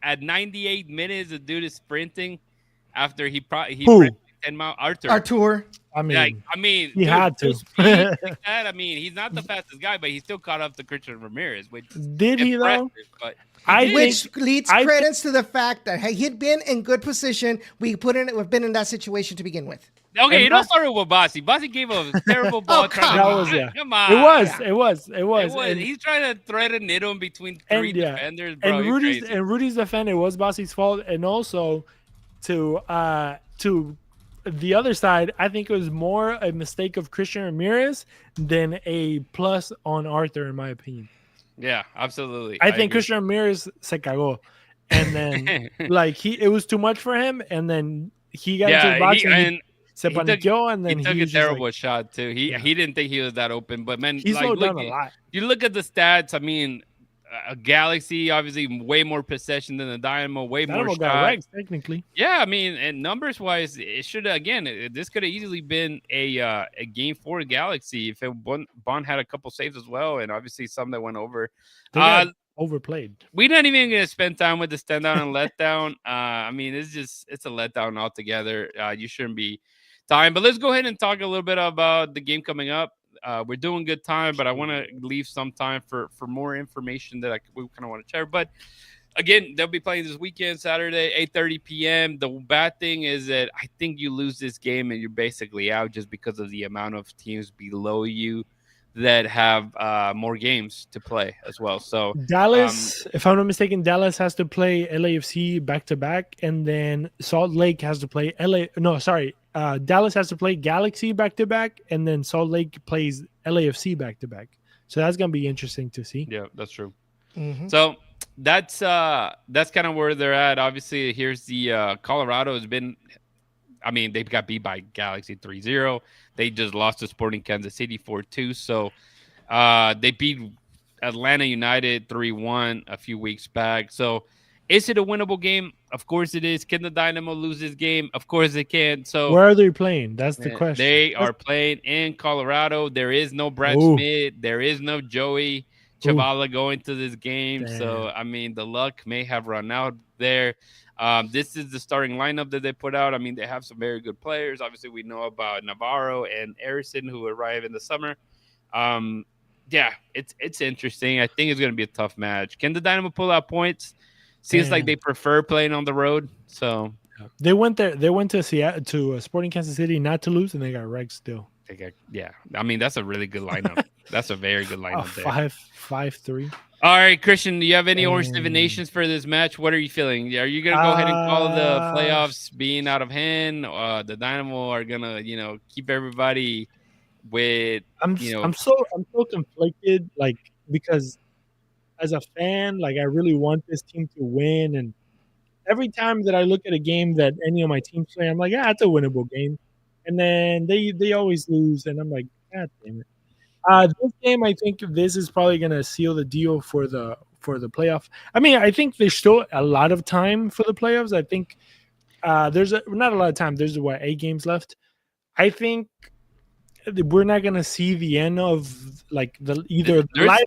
Speaker 1: at 98 minutes, the dude is sprinting after he 10 mile
Speaker 3: Artur.
Speaker 2: I mean, he
Speaker 1: dude,
Speaker 2: had to.
Speaker 1: Like that, I mean, he's not the fastest guy, but he still caught up to Christian Ramirez, which
Speaker 2: did he though?
Speaker 1: But
Speaker 3: which leads credence to the fact that he'd been in good position. We've been in that situation to begin with.
Speaker 1: Okay, you don't start with Bossy. Bossy gave a terrible ball.
Speaker 3: Come
Speaker 1: on.
Speaker 2: It was.
Speaker 1: And he's trying to thread a in between three defenders, bro.
Speaker 2: And Rudy's defend, it was Bossy's fault, and also to the other side, I think it was more a mistake of Christian Ramirez than a plus on Arthur, in my opinion.
Speaker 1: Yeah, absolutely.
Speaker 2: I think Christian Ramirez se cagó, and then it was too much for him, and then he got into the box and se paniqueó, and then
Speaker 1: he took a terrible shot too. He didn't think he was that open, but man,
Speaker 2: he slowed down a lot.
Speaker 1: You look at the stats. I mean, a Galaxy obviously way more possession than the Dynamo, more shots.
Speaker 2: Got legs, technically.
Speaker 1: Yeah, I mean, and numbers wise, it should this could have easily been a game for Galaxy if Bond had a couple saves as well, and obviously some that went over.
Speaker 2: Overplayed.
Speaker 1: We're not even gonna spend time with the stand down and let down. I mean, it's a letdown altogether. You shouldn't be time, but let's go ahead and talk a little bit about the game coming up. We're doing good time, but I want to leave some time for more information that we kind of want to share. But again, they'll be playing this weekend, Saturday, 8:30 p.m. The bad thing is that I think you lose this game and you're basically out just because of the amount of teams below you that have more games to play as well. So
Speaker 2: Dallas, if I'm not mistaken, Dallas has to play LAFC back-to-back, and then Salt Lake has to play Dallas has to play Galaxy back-to-back, and then Salt Lake plays LAFC back-to-back. So that's going to be interesting to see.
Speaker 1: Yeah, that's true.
Speaker 3: Mm-hmm.
Speaker 1: So that's kind of where they're at. Obviously, here's the Colorado has been – I mean, they got beat by Galaxy 3-0. They just lost to Sporting Kansas City 4-2. So they beat Atlanta United 3-1 a few weeks back. So is it a winnable game? Of course it is. Can the Dynamo lose this game? Of course they can. So
Speaker 2: Where are they playing? That's the question.
Speaker 1: they are playing in Colorado. There is no Brad
Speaker 2: Ooh.
Speaker 1: Smith. There is no Joey Chavala going to this game.
Speaker 2: Damn.
Speaker 1: So, I mean, the luck may have run out there. This is the starting lineup that they put out. I mean, they have some very good players. Obviously, we know about Navarro and Harrison, who arrive in the summer. Yeah, it's interesting. I think it's going to be a tough match. Can the Dynamo pull out points? Seems like they prefer playing on the road. So
Speaker 2: they went there. They went to Seattle, to Sporting Kansas City, not to lose, and they got wrecked still.
Speaker 1: Yeah. I mean, that's a really good lineup. That's a very good lineup there.
Speaker 2: 5-3.
Speaker 1: All right, Christian, do you have any orange divinations for this match? What are you feeling? Are you going to go ahead and call the playoffs being out of hand? The Dynamo are going to, keep everybody with,
Speaker 2: I'm so conflicted, because as a fan, I really want this team to win, and every time that I look at a game that any of my teams play, I'm like, it's a winnable game, and then they always lose, and I'm like, God damn it. This game, I think this is probably going to seal the deal for the playoff. I mean, I think there's still a lot of time for the playoffs. I think there's not a lot of time. There's 8 games left. I think we're not going to see the end of
Speaker 1: there's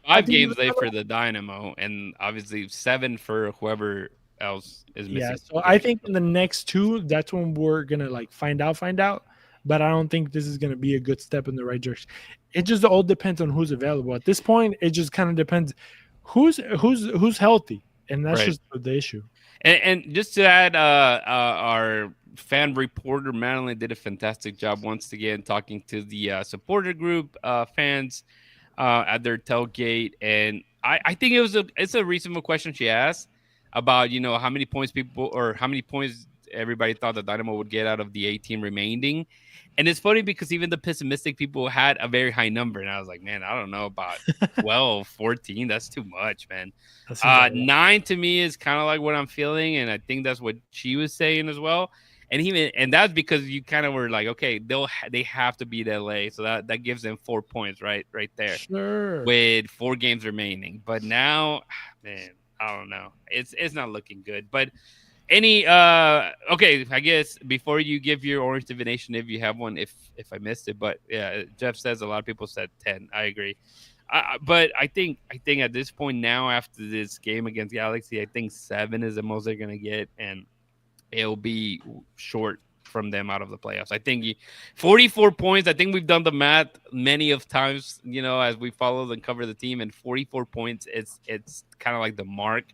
Speaker 1: 5 games left for the Dynamo, and obviously 7 for whoever else is missing.
Speaker 2: Yeah, so I think in the next 2, that's when we're going to find out. But I don't think this is going to be a good step in the right direction. It just all depends on who's available. At this point, it just kind of depends who's healthy, and that's just the issue.
Speaker 1: And just to add, our fan reporter Madeline did a fantastic job once again talking to the supporter group fans at their tailgate, and I think it's a reasonable question she asked about how many points everybody thought the Dynamo would get out of the 8 team remaining. And it's funny because even the pessimistic people had a very high number. And I was like, man, I don't know about 12, 14. That's too much, man. 9 to me is kind of like what I'm feeling. And I think that's what she was saying as well. And that's because you kind of were like, okay, they have to beat LA. So that gives them 4 points right there.
Speaker 2: Sure.
Speaker 1: With 4 games remaining. But now, man, I don't know. It's not looking good. But okay, I guess before you give your orange divination, if you have one, if I missed it, but yeah, Jeff says a lot of people said 10. I agree. But I think at this point now, after this game against Galaxy, I think 7 is the most they're gonna get, and it'll be short from them out of the playoffs. I think 44 points. I think we've done the math many of times, as we follow and cover the team, and 44 points. It's kind of like the mark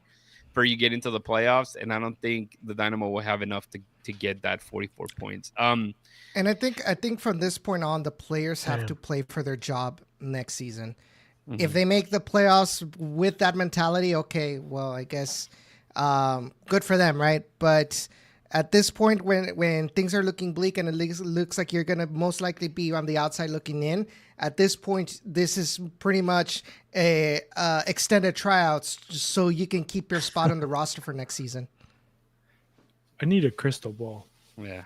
Speaker 1: for you get into the playoffs, and I don't think the Dynamo will have enough to get that 44 points.
Speaker 3: And I think from this point on, the players have to play for their job next season. Mm-hmm. If they make the playoffs with that mentality, okay, well, I guess good for them, right? But at this point, when things are looking bleak and it looks like you're going to most likely be on the outside looking in, at this point, this is pretty much a extended tryouts so you can keep your spot on the roster for next season.
Speaker 2: I need a crystal ball.
Speaker 1: Yeah,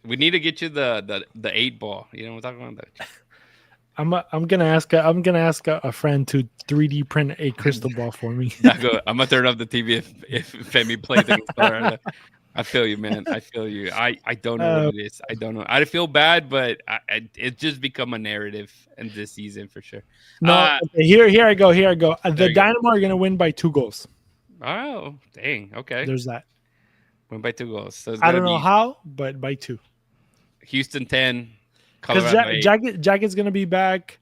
Speaker 1: we need to get you the 8 ball. We're talking about that.
Speaker 2: I'm gonna ask a friend to 3D print a crystal ball for me.
Speaker 1: I'm gonna turn off the TV if Femi plays against Colorado. I feel you, man. I feel you. I don't know what it is. I don't know. I feel bad, but it's just become a narrative in this season for sure.
Speaker 2: No, here I go. The Dynamo are gonna win by 2 goals.
Speaker 1: Oh, dang. Okay.
Speaker 2: There's that.
Speaker 1: Win by 2 goals. So
Speaker 2: I don't know how, but by 2.
Speaker 1: Houston 10.
Speaker 2: Because Jacket's gonna be back.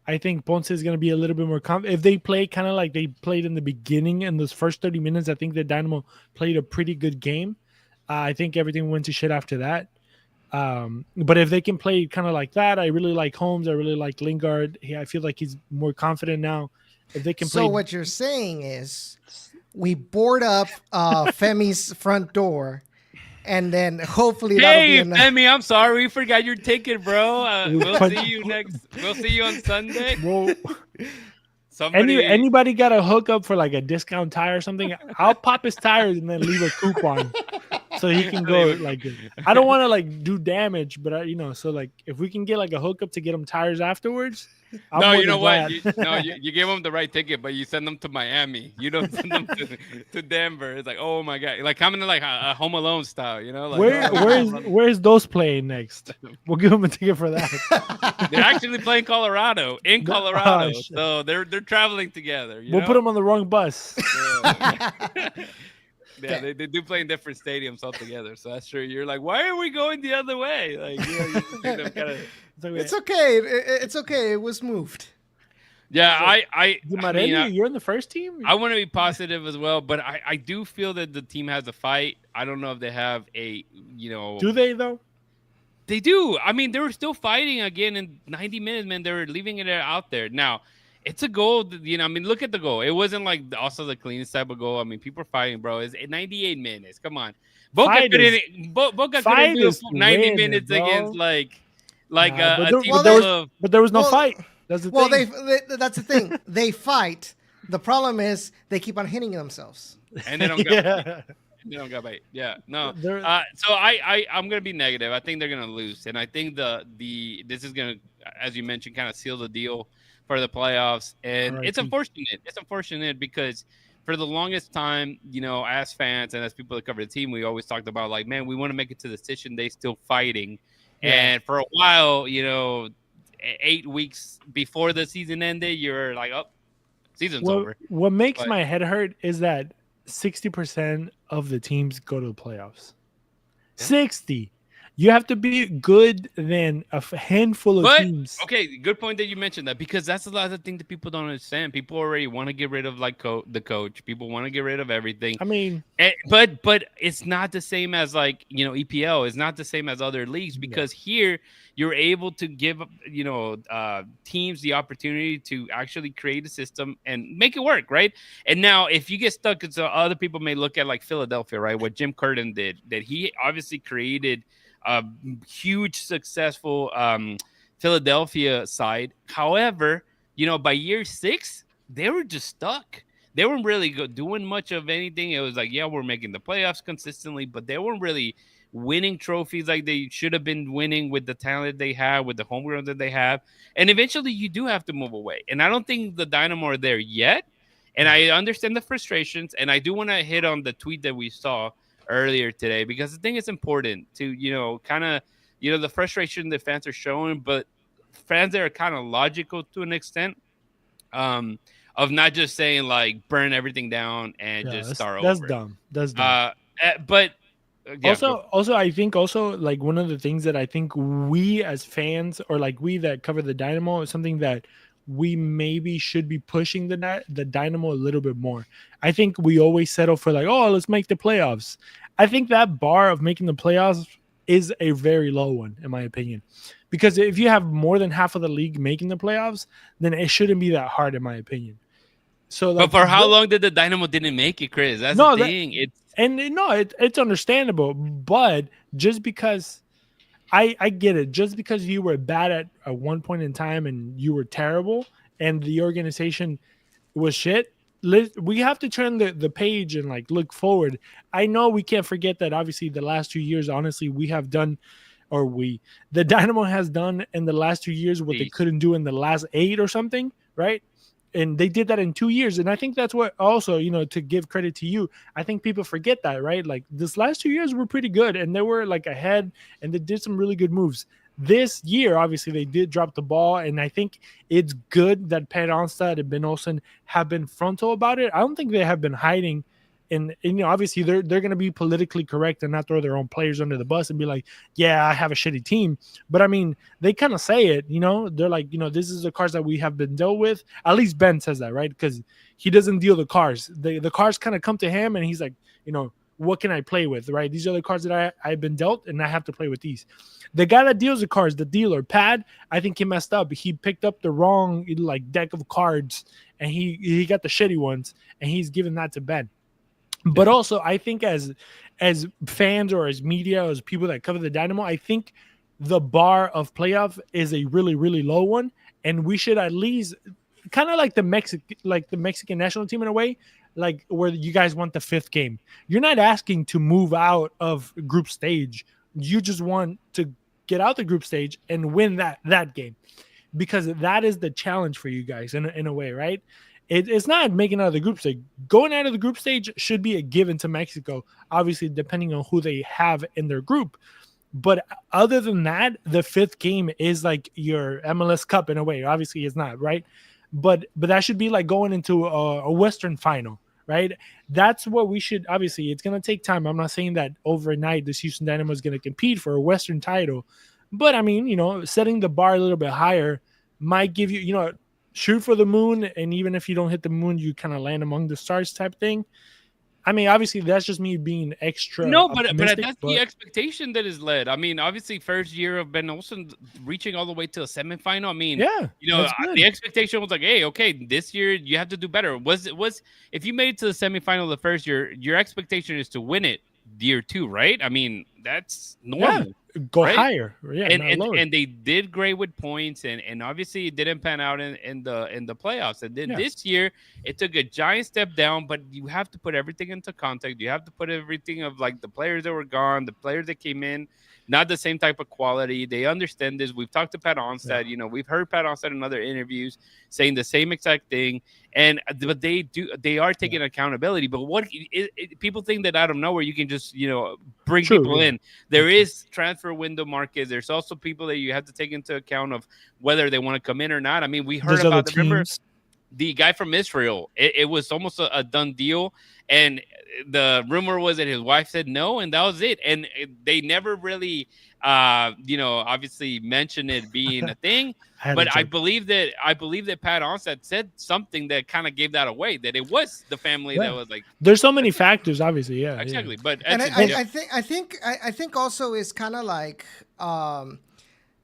Speaker 2: I think Ponce is gonna be a little bit more confident. If they play kind of like they played in the beginning in those first 30 minutes, I think the Dynamo played a pretty good game. I think everything went to shit after that. But if they can play kind of like that, I really like Holmes. I really like Lingard. I feel like he's more confident now. If they can play.
Speaker 3: So what you're saying is we board up Femi's front door, and then hopefully that'll be enough.
Speaker 1: Femi, I'm sorry, we forgot your ticket, bro. We'll see you We'll see you on Sunday.
Speaker 2: Well, anybody got a hookup for like a discount tire or something? I'll pop his tires and then leave a coupon. so he can go like. I don't want to like do damage, but so like if we can get like a hookup to get him tires afterwards. I'm
Speaker 1: No,
Speaker 2: more
Speaker 1: you know
Speaker 2: than
Speaker 1: what?
Speaker 2: glad.
Speaker 1: You give them the right ticket, but you send them to Miami. You don't send them to Denver. It's like, oh my god, like coming to like a Home Alone style, Like,
Speaker 2: where's those playing next? We'll give them a ticket for that.
Speaker 1: They're actually playing Colorado in Colorado, so they're traveling together.
Speaker 2: We'll put them on the wrong bus.
Speaker 1: Yeah, they do play in different stadiums altogether. So that's true. You're like, why are we going the other way? Like, you see them kind of.
Speaker 3: It's okay. It's okay. It was moved.
Speaker 1: Yeah, I
Speaker 2: mean, you're in the first team.
Speaker 1: I want to be positive as well, but I do feel that the team has a fight. I don't know if they have a,
Speaker 2: Do they though?
Speaker 1: They do. I mean, they were still fighting again in 90 minutes, man. They were leaving it out there. Now, it's a goal. I mean, look at the goal. It wasn't like also the cleanest type of goal. I mean, people are fighting, bro. It's 98 minutes. Come on, Boca couldn't do 90 minutes bro. Against a team
Speaker 2: but there was no fight. That's the
Speaker 3: thing. That's the thing. They fight. The problem is they keep on hitting themselves,
Speaker 1: and they don't go. They don't got bait. Yeah, no. So I'm gonna be negative. I think they're gonna lose, and I think this is gonna, as you mentioned, kind of seal the deal for the playoffs. And it's unfortunate. It's unfortunate because for the longest time, as fans and as people that cover the team, we always talked about like, man, we want to make it to the decision day, still fighting. Yeah. And for a while, 8 weeks before the season ended, you're like, oh, season's over.
Speaker 2: What makes my head hurt is that 60% of the teams go to the playoffs. Yeah. 60. You have to be good than a handful of teams.
Speaker 1: Okay, good point that you mentioned that, because that's a lot of the thing that people don't understand. People already want to get rid of the coach. People want to get rid of everything.
Speaker 2: I mean,
Speaker 1: but it's not the same as EPL. It's not the same as other leagues, because here you're able to give teams the opportunity to actually create a system and make it work, right? And now if you get stuck, so other people may look at like Philadelphia, right? What Jim Curtin did, that he obviously created a huge successful Philadelphia side. However, by year 6, they were just stuck. They weren't really doing much of anything. It was like, yeah, we're making the playoffs consistently, but they weren't really winning trophies like they should have been winning with the talent they have, with the homegrown that they have. And eventually you do have to move away. And I don't think the Dynamo are there yet. And I understand the frustrations. And I do want to hit on the tweet that we saw earlier today, because I think it's important to, the frustration the fans are showing, but fans that are kind of logical to an extent, of not just saying like burn everything down and just start over.
Speaker 2: That's dumb.
Speaker 1: But
Speaker 2: also, I think also like one of the things that I think we as fans, or like we that cover the Dynamo, is something that we maybe should be pushing the Dynamo a little bit more. I think we always settle for like, oh, let's make the playoffs. I think that bar of making the playoffs is a very low one, in my opinion. Because if you have more than half of the league making the playoffs, then it shouldn't be that hard, in my opinion. So,
Speaker 1: but for how long did the Dynamo didn't make it, Chris? That's the thing.
Speaker 2: It's understandable. But just because I get it, just because you were bad at one point in time and you were terrible and the organization was shit, we have to turn the page and like look forward. I know we can't forget that obviously the last 2 years, honestly, we have done, the Dynamo has done in the last 2 years what they couldn't do in the last 8 or something, right? And they did that in 2 years. And I think that's what also, to give credit to you, I think people forget that, right? Like this last 2 years were pretty good and they were like ahead and they did some really good moves. This year, obviously, they did drop the ball, and I think it's good that Pat Onstad and Ben Olsen have been frontal about it. I don't think they have been hiding. And obviously, they're going to be politically correct and not throw their own players under the bus and be like, yeah, I have a shitty team. But, I mean, they kind of say it, They're like, this is the cards that we have been dealt with. At least Ben says that, right? Because he doesn't deal the cards. The cards kind of come to him, and he's like, what can I play with, right? These are the cards that I've been dealt, and I have to play with these. The guy that deals the cards, the dealer, Pad, I think he messed up. He picked up the wrong deck of cards, and he got the shitty ones, and he's giving that to Ben. But also, I think as fans or as media, or as people that cover the Dynamo, I think the bar of playoff is a really, really low one, and we should at least kind of like the Mexican national team in a way. like where you guys want the 5th game. You're not asking to move out of group stage. You just want to get out the group stage and win that game, because that is the challenge for you guys in a way, right? It's not making out of the group stage. Going out of the group stage should be a given to Mexico, obviously, depending on who they have in their group. But other than that, the 5th game is like your MLS Cup in a way. Obviously, it's not, right? But that should be like going into a Western final, right? That's what we should. Obviously, it's going to take time. I'm not saying that overnight this Houston Dynamo is going to compete for a Western title. But, I mean, setting the bar a little bit higher might give you, shoot for the moon. And even if you don't hit the moon, you kind of land among the stars type thing. I mean, obviously, that's just me being extra.
Speaker 1: No, but that's the expectation that is led. I mean, obviously, first year of Ben Olsen reaching all the way to a semifinal. I mean, the expectation was like, hey, okay, this year you have to do better. Was if you made it to the semifinal the first year, your expectation is to win it year 2, right? I mean, that's normal.
Speaker 2: Yeah. Go
Speaker 1: right?
Speaker 2: higher,
Speaker 1: and they did great with points, and obviously it didn't pan out in the playoffs. And then this year it took a giant step down, but you have to put everything into context. You have to put everything of like the players that were gone, the players that came in, not the same type of quality. They understand this. We've talked to Pat Onstad. We've heard Pat Onstad in other interviews saying the same exact thing. But they are taking accountability. But people think that out of nowhere you can just bring people in. There is transfer window markets. There's also people that you have to take into account of whether they want to come in or not. I mean, we heard about remember the guy from Israel. It was almost a done deal, and the rumor was that his wife said no, and that was it. And they never really obviously mentioned it being a thing. But I believe that Pat Onstad said something that kind of gave that away, that it was the family that was like.
Speaker 2: There's so many factors, obviously,
Speaker 1: exactly. But
Speaker 3: I think also is kind of like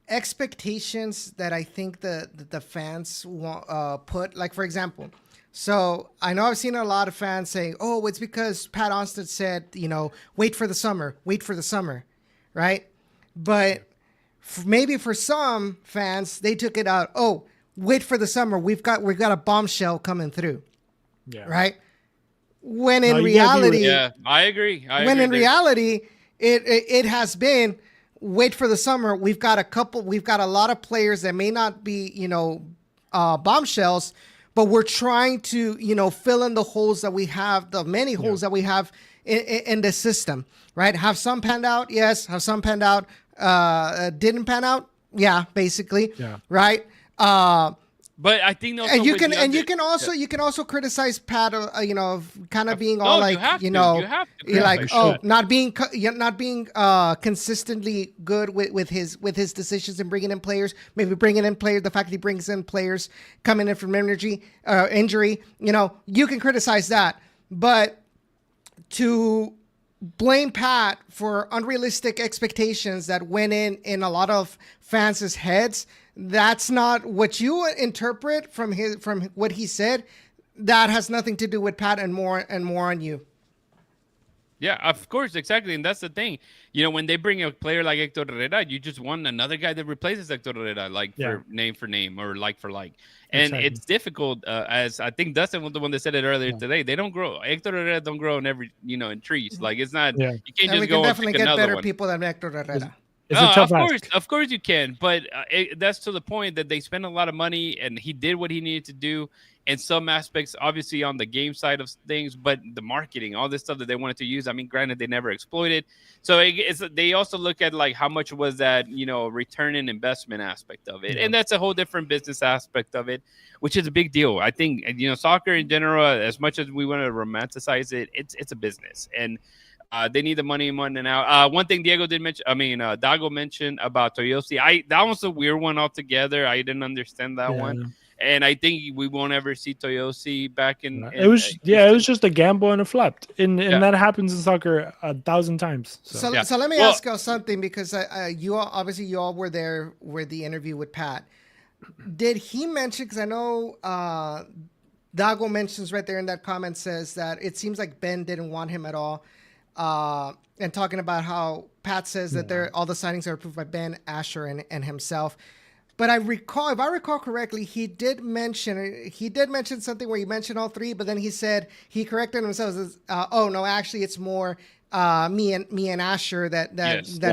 Speaker 3: expectations that I think the fans put. Like, for example, so I know I've seen a lot of fans saying, "Oh, it's because Pat Onstad said, wait for the summer," right? But maybe for some fans, they took it out. Oh, wait for the summer. We've got a bombshell coming through. Yeah. Right. When in reality,
Speaker 1: I agree.
Speaker 3: In reality, it has been wait for the summer. We've got a lot of players that may not be, bombshells, but we're trying to, fill in the holes that we have, the many holes that we have in the system, right? Have some panned out? Yes. Have some panned out? Didn't pan out? Yeah, basically. Yeah. Right.
Speaker 1: But I think
Speaker 3: also you can also criticize Pat, kind of being all like, you're like, not being consistently good with his decisions and bringing in players. Maybe bringing in players, the fact that he brings in players coming in from injury, you can criticize that, but to blame Pat for unrealistic expectations that went in a lot of fans' heads. That's not what you interpret from what he said. That has nothing to do with Pat and more on you.
Speaker 1: Yeah, of course, exactly, and that's the thing. When they bring a player like Hector Herrera, you just want another guy that replaces Hector Herrera, for name or like for like. And it's difficult, as I think Dustin was the one that said it earlier today. They don't grow. Hector Herrera don't grow in in trees. Like, it's not. You can't just go and pick another one. We can definitely get better
Speaker 3: people than Hector Herrera.
Speaker 1: Of course you can, but that's to the point that they spend a lot of money, and he did what he needed to do in some aspects, obviously on the game side of things, but the marketing, all this stuff that they wanted to use. I mean, granted, they never exploited. So they also look at like how much was that, return in investment aspect of it, and that's a whole different business aspect of it, which is a big deal. I think soccer in general, as much as we want to romanticize it, it's a business, and they need the money more than out. One thing Dago mentioned about Toyosi, that was a weird one altogether. I didn't understand that one. And I think we won't ever see Toyosi back in.
Speaker 2: It was just a gamble and a flopped, and that happens in soccer 1,000 times. So
Speaker 3: let me ask you something, because you all were there with the interview with Pat. Did he mention? Because I know Dago mentions right there in that comment, says that it seems like Ben didn't want him at all, and talking about how Pat says that all the signings are approved by Ben, Asher, and himself. But if I recall correctly, he did mention something where he mentioned all three, but then he said he corrected himself as, oh no, actually it's more me and Asher that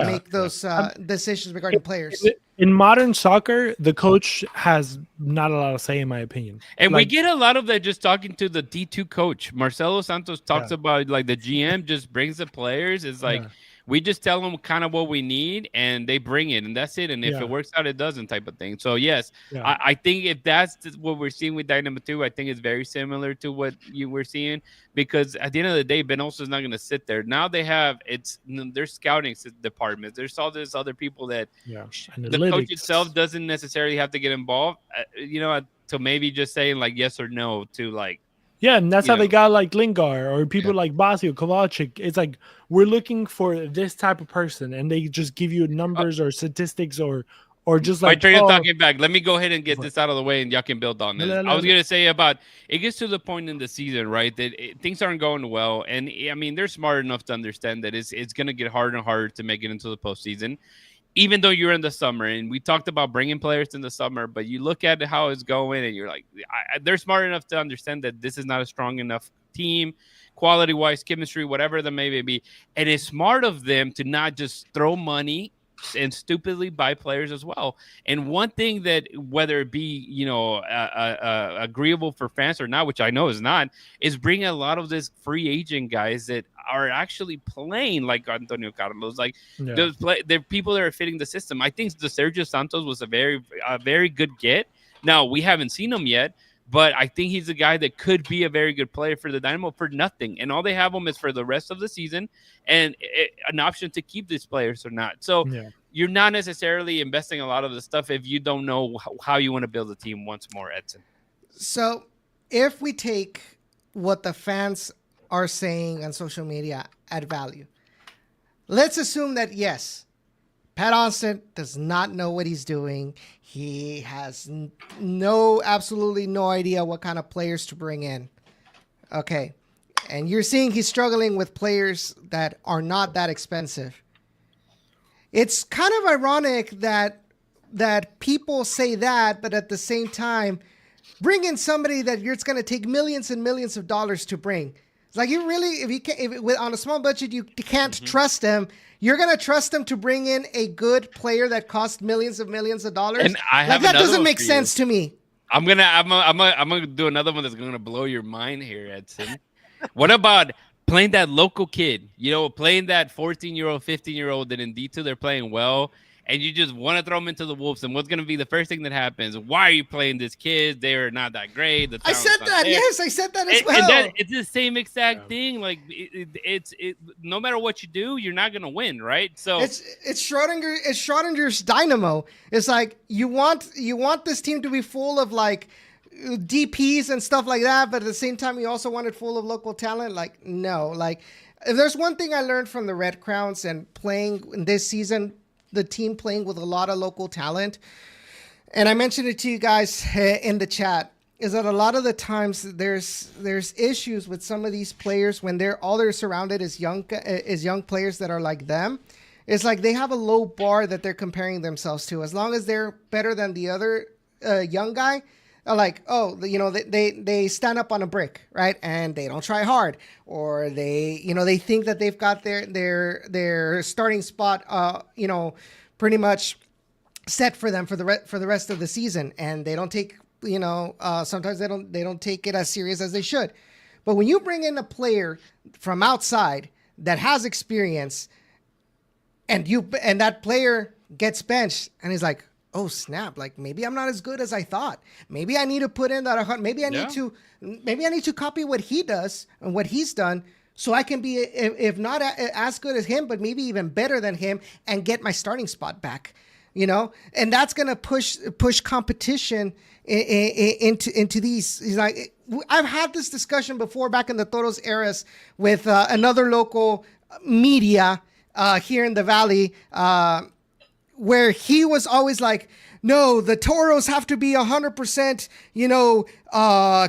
Speaker 3: make those decisions regarding players.
Speaker 2: In modern soccer, the coach has not a lot of say, in my opinion.
Speaker 1: And we get a lot of that just talking to the D2 coach. Marcelo Santos talks about like the GM just brings the players. It's like we just tell them kind of what we need and they bring it and that's it. And if it works out, it doesn't type of thing. So yes, I think if that's what we're seeing with Dynamo 2, I think it's very similar to what you were seeing, because at the end of the day, Benosa is not going to sit there. Now they have their scouting departments. There's all these other people that the coach itself doesn't necessarily have to get involved, to maybe just saying like yes or no to like.
Speaker 2: Yeah, and that's how they got like Lingard or people like Basio, Kovacic. It's like we're looking for this type of person, and they just give you numbers or statistics or just like.
Speaker 1: My train of talking back. Let me go ahead and get this out of the way, and y'all can build on this. I was gonna say about it gets to the point in the season, right, that things aren't going well, and I mean they're smart enough to understand that it's gonna get harder and harder to make it into the postseason. Even though you're in the summer, and we talked about bringing players in the summer, but you look at how it's going and you're like, they're smart enough to understand that this is not a strong enough team, quality-wise, chemistry, whatever that may be. And it's smart of them to not just throw money and stupidly buy players as well. And one thing that, whether it be, agreeable for fans or not, which I know is not, is bring a lot of this free agent guys that are actually playing like Antonio Carlos, like they're people that are fitting the system. I think the Sergio Santos was a very good get. Now we haven't seen him yet, but I think he's a guy that could be a very good player for the Dynamo for nothing. And all they have him is for the rest of the season and an option to keep these players or not. So you're not necessarily investing a lot of the stuff if you don't know how you want to build a team once more, Edson.
Speaker 3: So if we take what the fans are saying on social media at value, let's assume that, yes, Pat Austin does not know what he's doing. He has absolutely no idea what kind of players to bring in. Okay. And you're seeing he's struggling with players that are not that expensive. It's kind of ironic that people say that, but at the same time, bring in somebody that it's going to take millions and millions of dollars to bring. It's like you really, if on a small budget, you can't trust them. You're gonna trust them to bring in a good player that costs millions of dollars.
Speaker 1: And that
Speaker 3: doesn't make sense to me.
Speaker 1: I'm gonna do another one that's gonna blow your mind here, Edson. What about playing that local kid? Playing that 14-year-old, 15-year-old that in D2 they're playing well, and you just want to throw them into the Wolves. And what's going to be the first thing that happens? Why are you playing this kid? They're not that great.
Speaker 3: I said that. Yes, I said that as well.
Speaker 1: And it's the same exact thing. Like it's no matter what you do, you're not going to win, right? So
Speaker 3: it's Schrodinger. It's Schrodinger's Dynamo. It's like you want this team to be full of like DPs and stuff like that, but at the same time, you also want it full of local talent. Like no, like if there's one thing I learned from the Red Crowns and playing in this season, the team playing with a lot of local talent, and I mentioned it to you guys in the chat, is that a lot of the times there's issues with some of these players when they're surrounded is young players that are like them. It's like they have a low bar that they're comparing themselves to. As long as they're better than the other young guy, like, they stand up on a brick, right? And they don't try hard, or they think that they've got their starting spot, pretty much set for them for the rest of the season. And they don't take, sometimes they don't take it as serious as they should. But when you bring in a player from outside that has experience, and that player gets benched, and he's like, oh snap! Like maybe I'm not as good as I thought. Maybe I need to put in that. Maybe I need to copy what he does and what he's done, so I can be, if not as good as him, but maybe even better than him, and get my starting spot back. And that's gonna push competition into these. He's like, I've had this discussion before back in the Toros eras with another local media here in the Valley. Where he was always like, no, the Toros have to be 100%,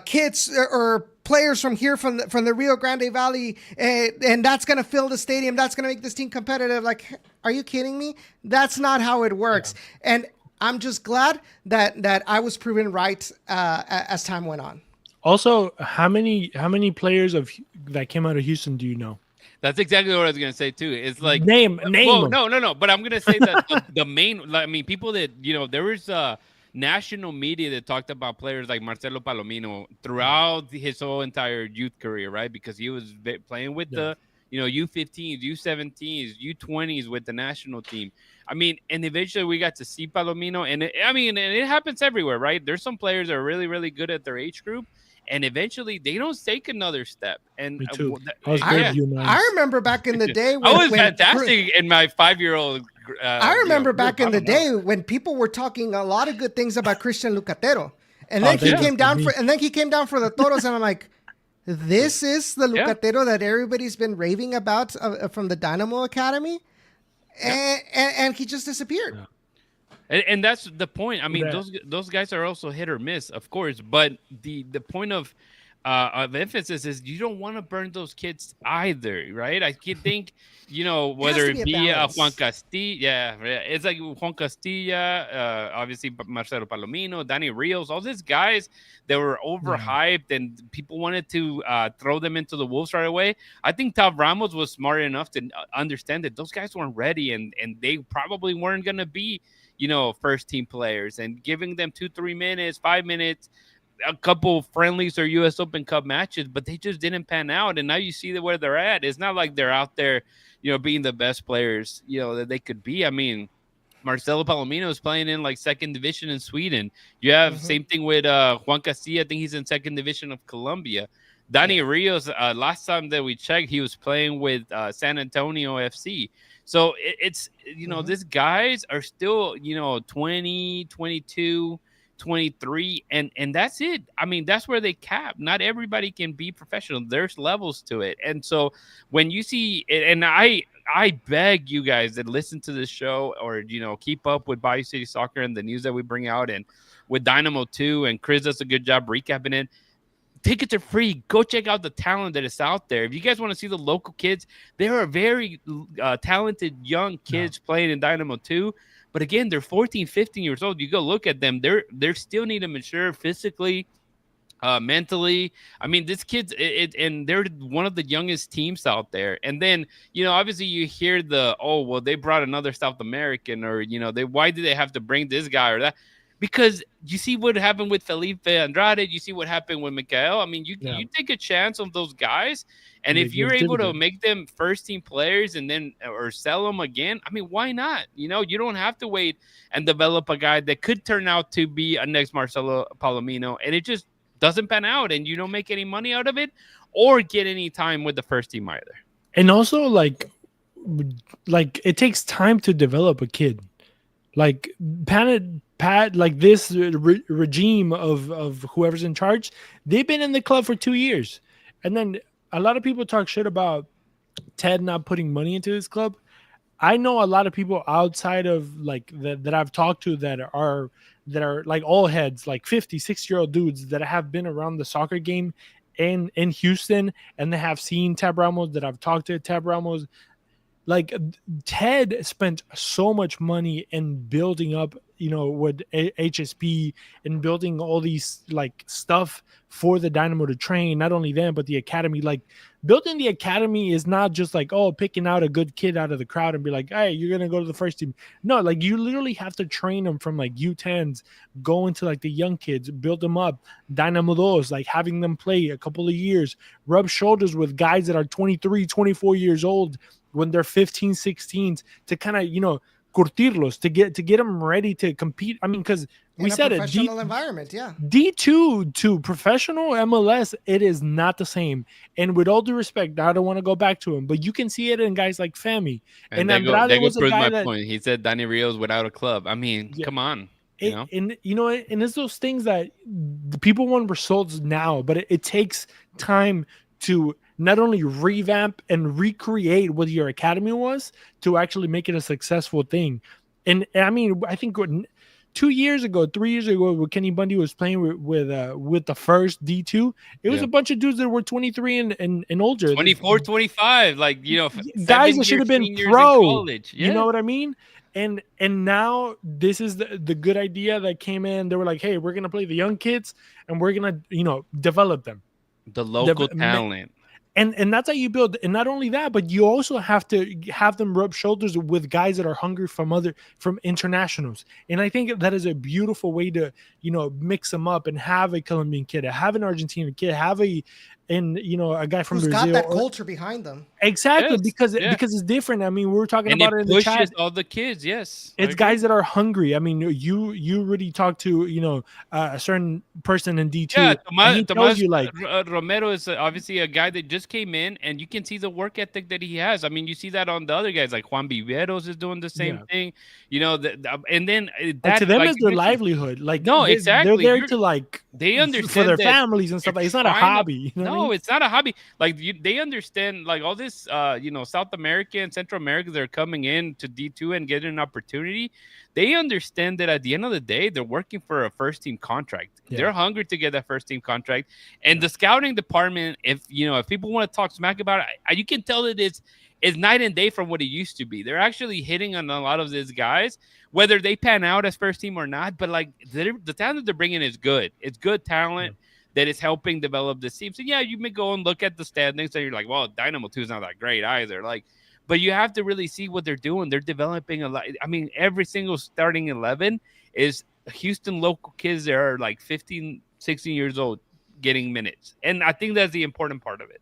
Speaker 3: kids or players from here, from the Rio Grande Valley, and that's going to fill the stadium. That's going to make this team competitive. Like, are you kidding me? That's not how it works. Yeah. And I'm just glad that I was proven right as time went on.
Speaker 2: Also, how many players that came out of Houston do you know?
Speaker 1: That's exactly what I was gonna say too. It's like
Speaker 2: Name
Speaker 1: well,
Speaker 2: them.
Speaker 1: no. But I'm gonna say that the main, I mean, people that there was national media that talked about players like Marcelo Palomino throughout his whole entire youth career, right? Because he was playing with the U15s, U17s, U20s with the national team. I mean, and eventually we got to see Palomino, and it happens everywhere, right? There's some players that are really, really good at their age group, and eventually they don't take another step. And
Speaker 2: Me too. I was great.
Speaker 3: I remember back in the day
Speaker 1: when I was fantastic in my 5-year-old.
Speaker 3: I remember back in the day when people were talking a lot of good things about Christian Lucatero, and then he came down for the Toros, and I'm like, this is the Lucatero that everybody's been raving about from the Dynamo Academy, and he just disappeared.
Speaker 1: Yeah. And that's the point. I mean, those guys are also hit or miss, of course. But the point of emphasis is you don't want to burn those kids either, right? I think, whether it be Juan Castilla, it's like Juan Castilla, obviously Marcelo Palomino, Danny Rios, all these guys that were overhyped and people wanted to throw them into the wolves right away. I think Tav Ramos was smart enough to understand that those guys weren't ready and they probably weren't going to be first team players, and giving them 2-3 minutes, 5 minutes, a couple friendlies or US Open Cup matches, but they just didn't pan out. And now you see where they're at. It's not like they're out there, being the best players, that they could be. I mean, Marcelo Palomino is playing in like second division in Sweden. You have same thing with Juan Castilla. I think he's in second division of Colombia. Danny Rios, last time that we checked, he was playing with San Antonio FC. So it's, these guys are still, 20, 22, 23, and that's it. I mean, that's where they cap. Not everybody can be professional. There's levels to it. And so when you see, and I beg you guys that listen to this show or, keep up with Bayou City Soccer and the news that we bring out, and with Dynamo too, and Chris does a good job recapping it. Tickets are free. Go check out the talent that is out there. If you guys want to see the local kids, there are very talented young kids playing in Dynamo 2. But again, they're 14, 15 years old. You go look at them. They're still need to mature physically, mentally. I mean, this kids, and they're one of the youngest teams out there. And then, obviously you hear they brought another South American, or, why did they have to bring this guy or that? Because you see what happened with Felipe Andrade. You see what happened with Mikael. I mean, you take a chance on those guys. And if you're able to make them first team players and then or sell them again, I mean, why not? You don't have to wait and develop a guy that could turn out to be a next Marcelo Palomino. And it just doesn't pan out and you don't make any money out of it or get any time with the first team either.
Speaker 2: And also, like it takes time to develop a kid. Like Pat, like this regime of whoever's in charge, they've been in the club for 2 years. And then a lot of people talk shit about Ted not putting money into this club. I know a lot of people outside of like that I've talked to that are like all heads, like 50, 60-year-old dudes that have been around the soccer game in Houston, and they have seen Tab Ramos, that I've talked to Tab Ramos. Like Ted spent so much money in building up, with HSP and building all these like stuff for the Dynamo to train, not only them, but the academy. Like building the academy is not just like, picking out a good kid out of the crowd and be like, hey, you're going to go to the first team. No, like you literally have to train them from like U10s, go into like the young kids, build them up, Dynamo dos, like having them play a couple of years, rub shoulders with guys that are 23, 24 years old when they're 15, 16s to kind of, curtirlos, to get them ready to compete. I mean, because we said it,
Speaker 3: professional environment,
Speaker 2: D2 to professional MLS, it is not the same. And with all due respect, I don't want to go back to him, but you can see it in guys like Femi.
Speaker 1: And Andrade was a guy that point. He said Danny Rios without a club. I mean, come on.
Speaker 2: And it's those things that the people want results now, but it takes time to not only revamp and recreate what your academy was to actually make it a successful thing. And I mean, I think 3 years ago, when Kenny Bundy was playing with the first D2, it was a bunch of dudes that were 23 and older.
Speaker 1: 24, 25, like,
Speaker 2: guys that should have been pro.
Speaker 1: College. Yeah.
Speaker 2: You know what I mean? And now this is the good idea that came in. They were like, hey, we're gonna play the young kids and we're gonna develop them,
Speaker 1: the local talent.
Speaker 2: And that's how you build. And not only that, but you also have to have them rub shoulders with guys that are hungry from internationals. And I think that is a beautiful way to, mix them up and have a Colombian kid, have an Argentinian kid, have a guy from
Speaker 3: Who's
Speaker 2: Brazil.
Speaker 3: got that culture behind them.
Speaker 2: Exactly, because it's different. I mean, we were talking about it in the chat.
Speaker 1: Pushes all the kids, yes.
Speaker 2: It's guys that are hungry. I mean, you really talk to a certain person in D2.
Speaker 1: Yeah,
Speaker 2: Tomas you like
Speaker 1: Romero is obviously a guy that just came in, and you can see the work ethic that he has. I mean, you see that on the other guys, like Juan Viveros is doing the same thing. And then that
Speaker 2: to them is their livelihood. Like
Speaker 1: exactly,
Speaker 2: they're there to
Speaker 1: they understand
Speaker 2: for their families and stuff. Like, it's not a hobby.
Speaker 1: No, it's not a hobby. Like they understand, like all this, South America and Central America, they're coming in to D2 and getting an opportunity. They understand that at the end of the day, they're working for a first team contract. Yeah. They're hungry to get that first team contract. And the scouting department, if people want to talk smack about it, you can tell that it's night and day from what it used to be. They're actually hitting on a lot of these guys, whether they pan out as first team or not. But like the talent they're bringing is good. It's good talent. Yeah. That is helping develop this team. So yeah, you may go and look at the standings and you're like, well, Dynamo 2 is not that great either. Like, but you have to really see what they're doing. They're developing a lot. I mean, every single starting 11 is Houston local kids that are like 15, 16 years old getting minutes. And I think that's the important part of it.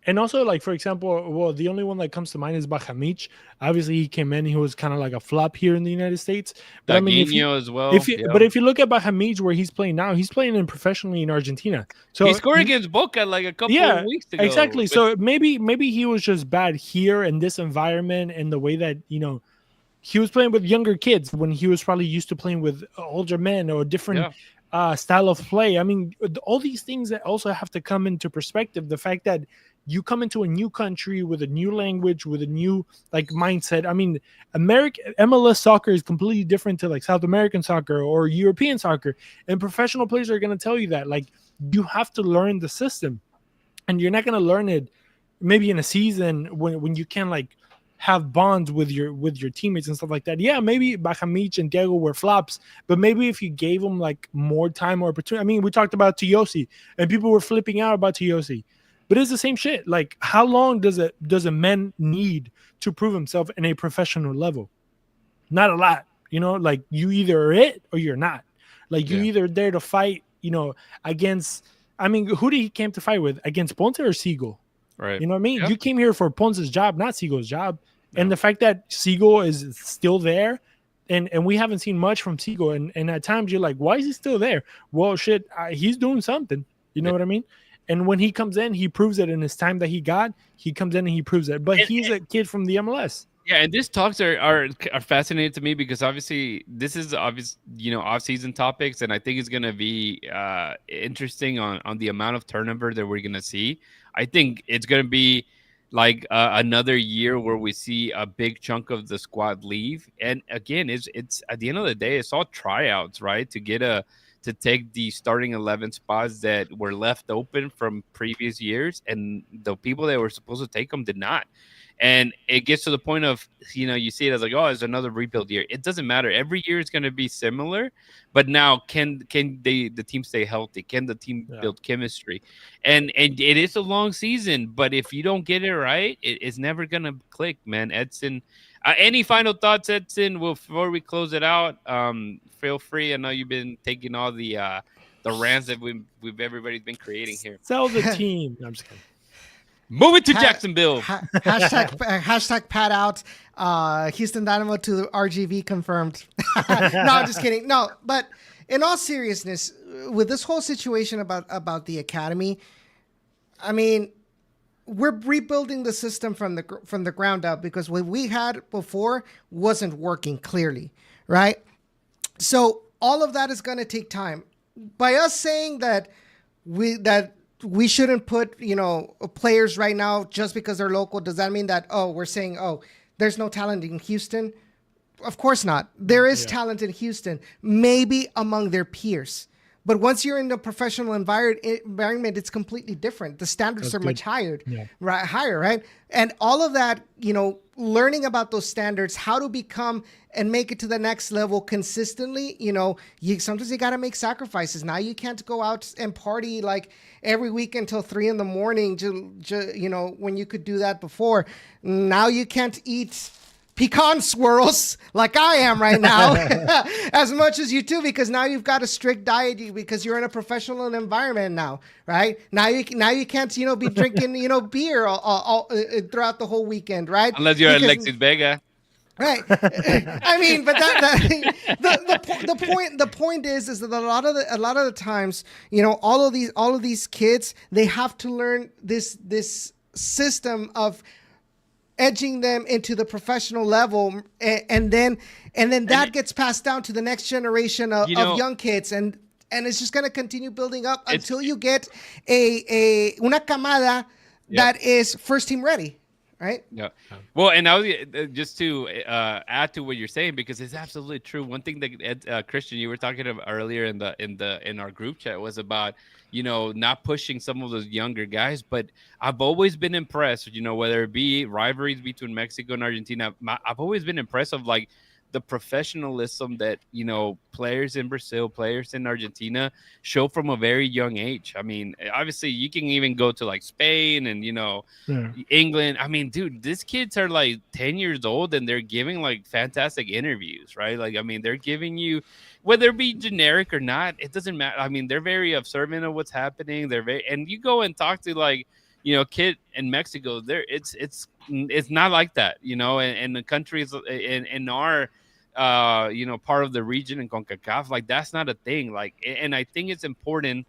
Speaker 2: And also, like, for example, the only one that comes to mind is Bajamich. Obviously, he came in. He was kind of like a flop here in the United States.
Speaker 1: But as well.
Speaker 2: But if you look at Bajamich, where he's playing now, he's playing in professionally in Argentina. So
Speaker 1: he scored against Boca like a couple of weeks ago.
Speaker 2: Exactly. So maybe he was just bad here in this environment and the way that, he was playing with younger kids when he was probably used to playing with older men or different style of play. I mean, all these things that also have to come into perspective. The fact that you come into a new country with a new language, with a new mindset. I mean, MLS soccer is completely different to like South American soccer or European soccer. And professional players are going to tell you that you have to learn the system, and you're not going to learn it maybe in a season when you can have bonds with your teammates and stuff like that. Yeah, maybe Bajamich and Diego were flops, but maybe if you gave them more time or opportunity. I mean, we talked about Tiosi, and people were flipping out about Tiosi. But it's the same shit. Like, how long does a man need to prove himself in a professional level? Not a lot. You either are it or you're not. Like, you either there to fight, against. I mean, who did he came to fight with? Against Ponce or Siegel?
Speaker 1: Right.
Speaker 2: You know what I mean?
Speaker 1: Yep.
Speaker 2: You came here for Ponce's job, not Siegel's job. No. And the fact that Siegel is still there, and we haven't seen much from Siegel, and at times you're like, why is he still there? Well, shit, he's doing something. You know what I mean? And when he comes in, he proves it in his time that he comes in and he proves it. But he's a kid from the MLS.
Speaker 1: Yeah, and these talks are fascinating to me because obviously this is off-season topics, and I think it's going to be interesting on the amount of turnover that we're going to see. I think it's going to be like another year where we see a big chunk of the squad leave. And again, it's at the end of the day, it's all tryouts, right? To take the starting 11 spots that were left open from previous years, and the people that were supposed to take them did not. And it gets to the point of, you see it as like, oh, it's another rebuild year. It doesn't matter. Every year is going to be similar, but now can the team stay healthy? Can the team build chemistry? And it is a long season, but if you don't get it right, it's never going to click, man. Edson, any final thoughts, Edson, before we close it out? Feel free. I know you've been taking all the rants that everybody's been creating here.
Speaker 2: Sell the team. No, I'm just kidding.
Speaker 1: Move it to Jacksonville.
Speaker 3: Hashtag Pat out. Houston Dynamo to RGV confirmed. No, I'm just kidding. No, but in all seriousness, with this whole situation about the academy, I mean, we're rebuilding the system from the ground up because what we had before wasn't working clearly, right? So all of that is going to take time. By us saying that we shouldn't put, players right now just because they're local, does that mean that, we're saying, there's no talent in Houston? of course not. There is
Speaker 2: Yeah.
Speaker 3: talent in Houston, maybe among their peers. But once you're in the professional environment, it's completely different. The standards
Speaker 2: That's
Speaker 3: are
Speaker 2: good.
Speaker 3: much higher,
Speaker 2: Yeah.
Speaker 3: right? Higher, right? And all of that, learning about those standards, how to become and make it to the next level consistently. Sometimes you got to make sacrifices. Now you can't go out and party like every week until 3 a.m. When you could do that before. Now you can't eat pecan swirls like I am right now as much as you do, because now you've got a strict diet because you're in a professional environment now, right? Now you can't be drinking beer all throughout the whole weekend, right?
Speaker 1: Unless you're
Speaker 3: Because-
Speaker 1: Alexis Vega.
Speaker 3: Right. I mean, but the point is that a lot of the times, all of these kids, they have to learn this system of edging them into the professional level, and then that gets passed down to the next generation of young kids, and it's just going to continue building up until you get una camada that is first team ready. Right.
Speaker 1: Yeah. Well, and I was just to add to what you're saying, because it's absolutely true. One thing that Christian, you were talking about earlier in our group chat was about not pushing some of those younger guys. But I've always been impressed, whether it be rivalries between Mexico and Argentina. I've always been impressed of like the professionalism that players in Brazil, players in Argentina show from a very young age. I mean, obviously you can even go to like Spain and England. I mean, dude, these kids are like 10 years old and they're giving like fantastic interviews, right? Like, I mean, they're giving you, whether it be generic or not, it doesn't matter. I mean, they're very observant of what's happening. And you go and talk to like kid in Mexico, it's not like that, and the countries in our part of the region in CONCACAF, like that's not a thing. Like, and I think it's important,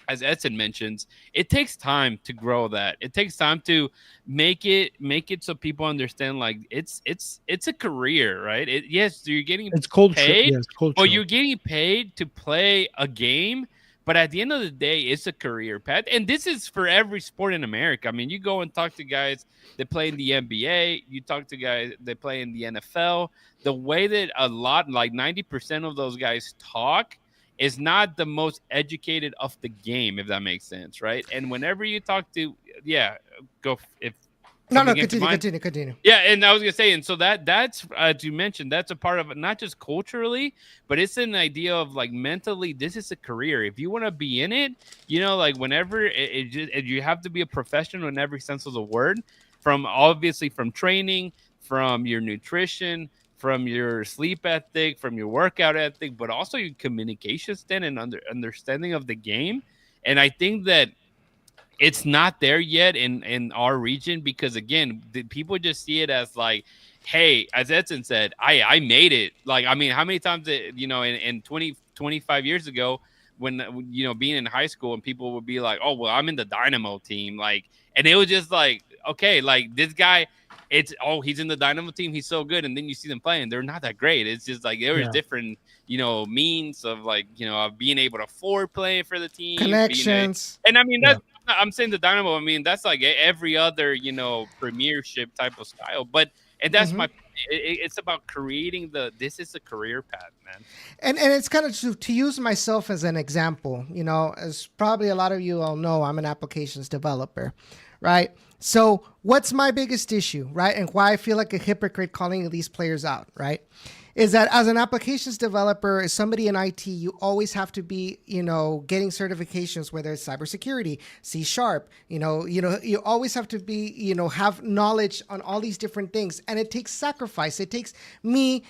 Speaker 1: as Edson mentions, it takes time to grow that. It takes time to make it so people understand like it's a career, right? Yes, you're getting paid, but you're getting paid to play a game. But at the end of the day, it's a career path. And this is for every sport in America. I mean, you go and talk to guys that play in the NBA. You talk to guys that play in the NFL. The way that a lot, like 90% of those guys talk is not the most educated of the game, if that makes sense, right? And whenever you talk to,
Speaker 3: continue.
Speaker 1: Yeah, and I was gonna say, and so that's as you mentioned, that's a part of it, not just culturally, but it's an idea of like mentally. This is a career. If you want to be in it, like whenever you have to be a professional in every sense of the word. From training, from your nutrition, from your sleep ethic, from your workout ethic, but also your communication stand and understanding of the game. And I think that it's not there yet in our region, because again, the people just see it as like, hey, as Edson said, I made it. Like, I mean, how many times in 25 years ago, when being in high school, and people would be like, oh well, I'm in the Dynamo team, like, and it was just like, okay, like this guy, he's in the Dynamo team, he's so good, and then you see them playing, they're not that great. It's just like there was different means of like of being able to afford playing for the team,
Speaker 3: connections.
Speaker 1: And I mean, that's I'm saying the Dynamo, I mean, that's like every other premiership type of style, and that's my it's about creating this is a career path, man.
Speaker 3: And it's kind of to use myself as an example, as probably a lot of you all know, I'm an applications developer, right? So what's my biggest issue, right? And why I feel like a hypocrite calling these players out, right? Is that as an applications developer, as somebody in IT, you always have to be, getting certifications, whether it's cybersecurity, C#, you always have to be, have knowledge on all these different things. And it takes sacrifice. It takes me,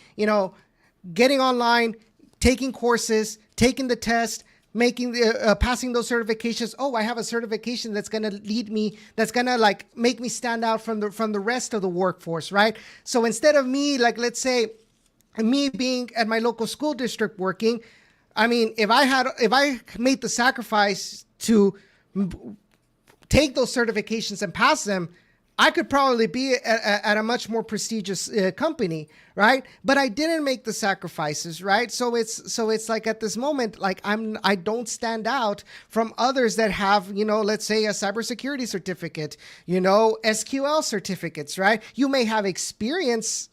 Speaker 3: getting online, taking courses, taking the test, making the passing those certifications. Oh, I have a certification that's going to lead me, that's going to like make me stand out from the rest of the workforce, right? So instead of me, like, let's say me being at my local school district working, I mean, if I made the sacrifice to take those certifications and pass them, I could probably be at a much more prestigious company, right? But I didn't make the sacrifices, right? So it's like at this moment, like I don't stand out from others that have, let's say a cybersecurity certificate, SQL certificates, right? You may have experience,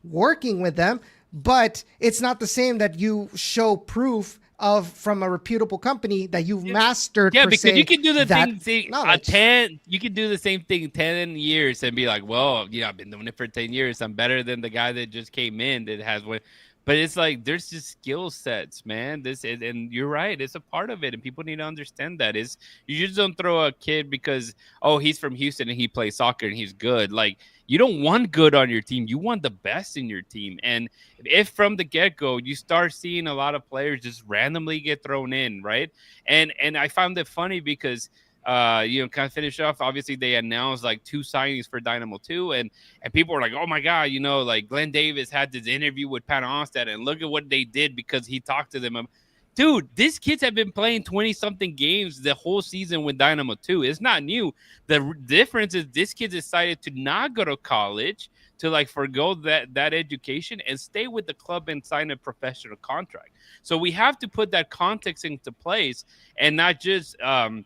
Speaker 3: working with them, but it's not the same that you show proof of from a reputable company that you've mastered.
Speaker 1: Yeah,
Speaker 3: per
Speaker 1: because
Speaker 3: se,
Speaker 1: you can do the
Speaker 3: that
Speaker 1: thing
Speaker 3: knowledge.
Speaker 1: 10. You can do the same thing 10 years and be like, well, I've been doing it for 10 years. I'm better than the guy that just came in that has one. But it's like there's just skill sets, man. And you're right, it's a part of it, and people need to understand that. Is you just don't throw a kid because he's from Houston and he plays soccer and he's good. Like you don't want good on your team. You want the best in your team. And if from the get-go you start seeing a lot of players just randomly get thrown in, right? And I found it funny because kind of finish off. Obviously, they announced like 2 signings for Dynamo 2, and people were like, "Oh my god!" Like Glenn Davis had this interview with Pat Onstad, and look at what they did because he talked to them. Dude, these kids have been playing 20-something games the whole season with Dynamo 2. It's not new. The difference is this kid decided to not go to college, to like forgo that education and stay with the club and sign a professional contract. So we have to put that context into place and not just talk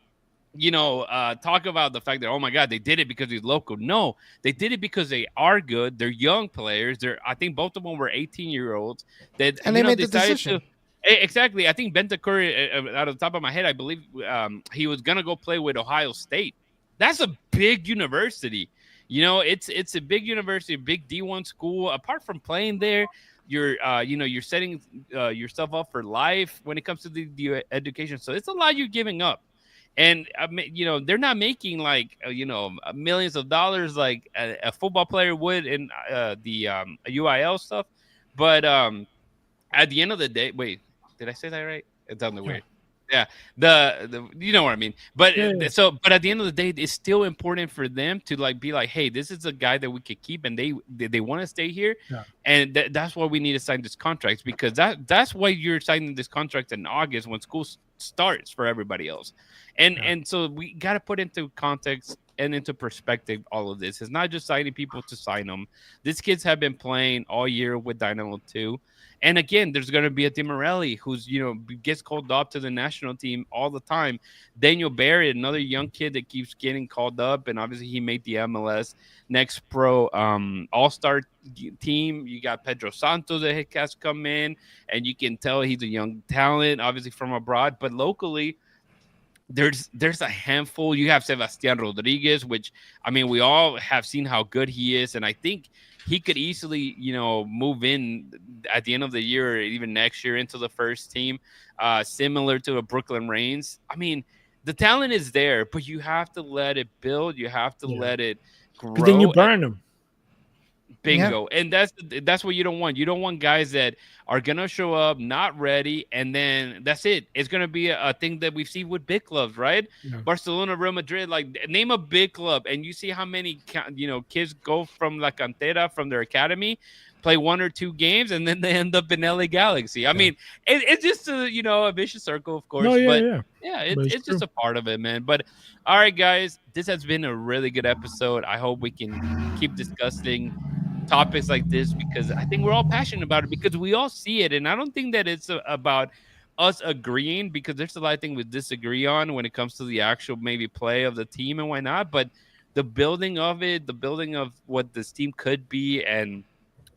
Speaker 1: about the fact that, oh my God, they did it because he's local. No, they did it because they are good. They're young players. I think both of them were 18-year-olds that
Speaker 3: And they made the
Speaker 1: decided
Speaker 3: decision.
Speaker 1: Exactly. I think Bentancur, out of the top of my head, I believe he was gonna go play with Ohio State. That's a big university. It's a big university, a big D1 school. Apart from playing there, you're setting yourself up for life when it comes to the education. So it's a lot you're giving up. And they're not making like millions of dollars like a football player would in the UIL stuff. But at the end of the day, wait, did I say that right? It sounded weird. Yeah, the you know what I mean. But but at the end of the day, it's still important for them to like be like, hey, this is a guy that we could keep, and they want to stay here, and that's why we need to sign this contract, because that's why you're signing this contract in August when school starts for everybody else, and so we got to put into context and into perspective all of this. It's not just signing people to sign them. These kids have been playing all year with Dynamo 2. And again, there's going to be a Dimorelli who's, gets called up to the national team all the time. Daniel Barrett, another young kid that keeps getting called up. And obviously he made the MLS Next Pro All-Star team. You got Pedro Santos that has come in, and you can tell he's a young talent, obviously from abroad. But locally, there's a handful. You have Sebastian Rodriguez, which, I mean, we all have seen how good he is. And I think he could easily, move in at the end of the year or even next year into the first team, similar to a Brooklyn Reigns. I mean, the talent is there, but you have to let it build. You have to let it grow.
Speaker 2: But then you burn them.
Speaker 1: Bingo. Yeah. And that's what you don't want. You don't want guys that are going to show up not ready, and then that's it. It's going to be a thing that we've seen with big clubs, right? Yeah. Barcelona, Real Madrid, like name a big club, and you see how many kids go from La Cantera, from their academy, play 1 or 2 games, and then they end up in LA Galaxy. I mean, it's just a vicious circle, of course. It's just a part of it, man. But all right, guys, this has been a really good episode. I hope we can keep discussing topics like this, because I think we're all passionate about it, because we all see it. And I don't think that it's about us agreeing, because there's a lot of things we disagree on when it comes to the actual maybe play of the team and whatnot. But the building of it, the building of what this team could be, and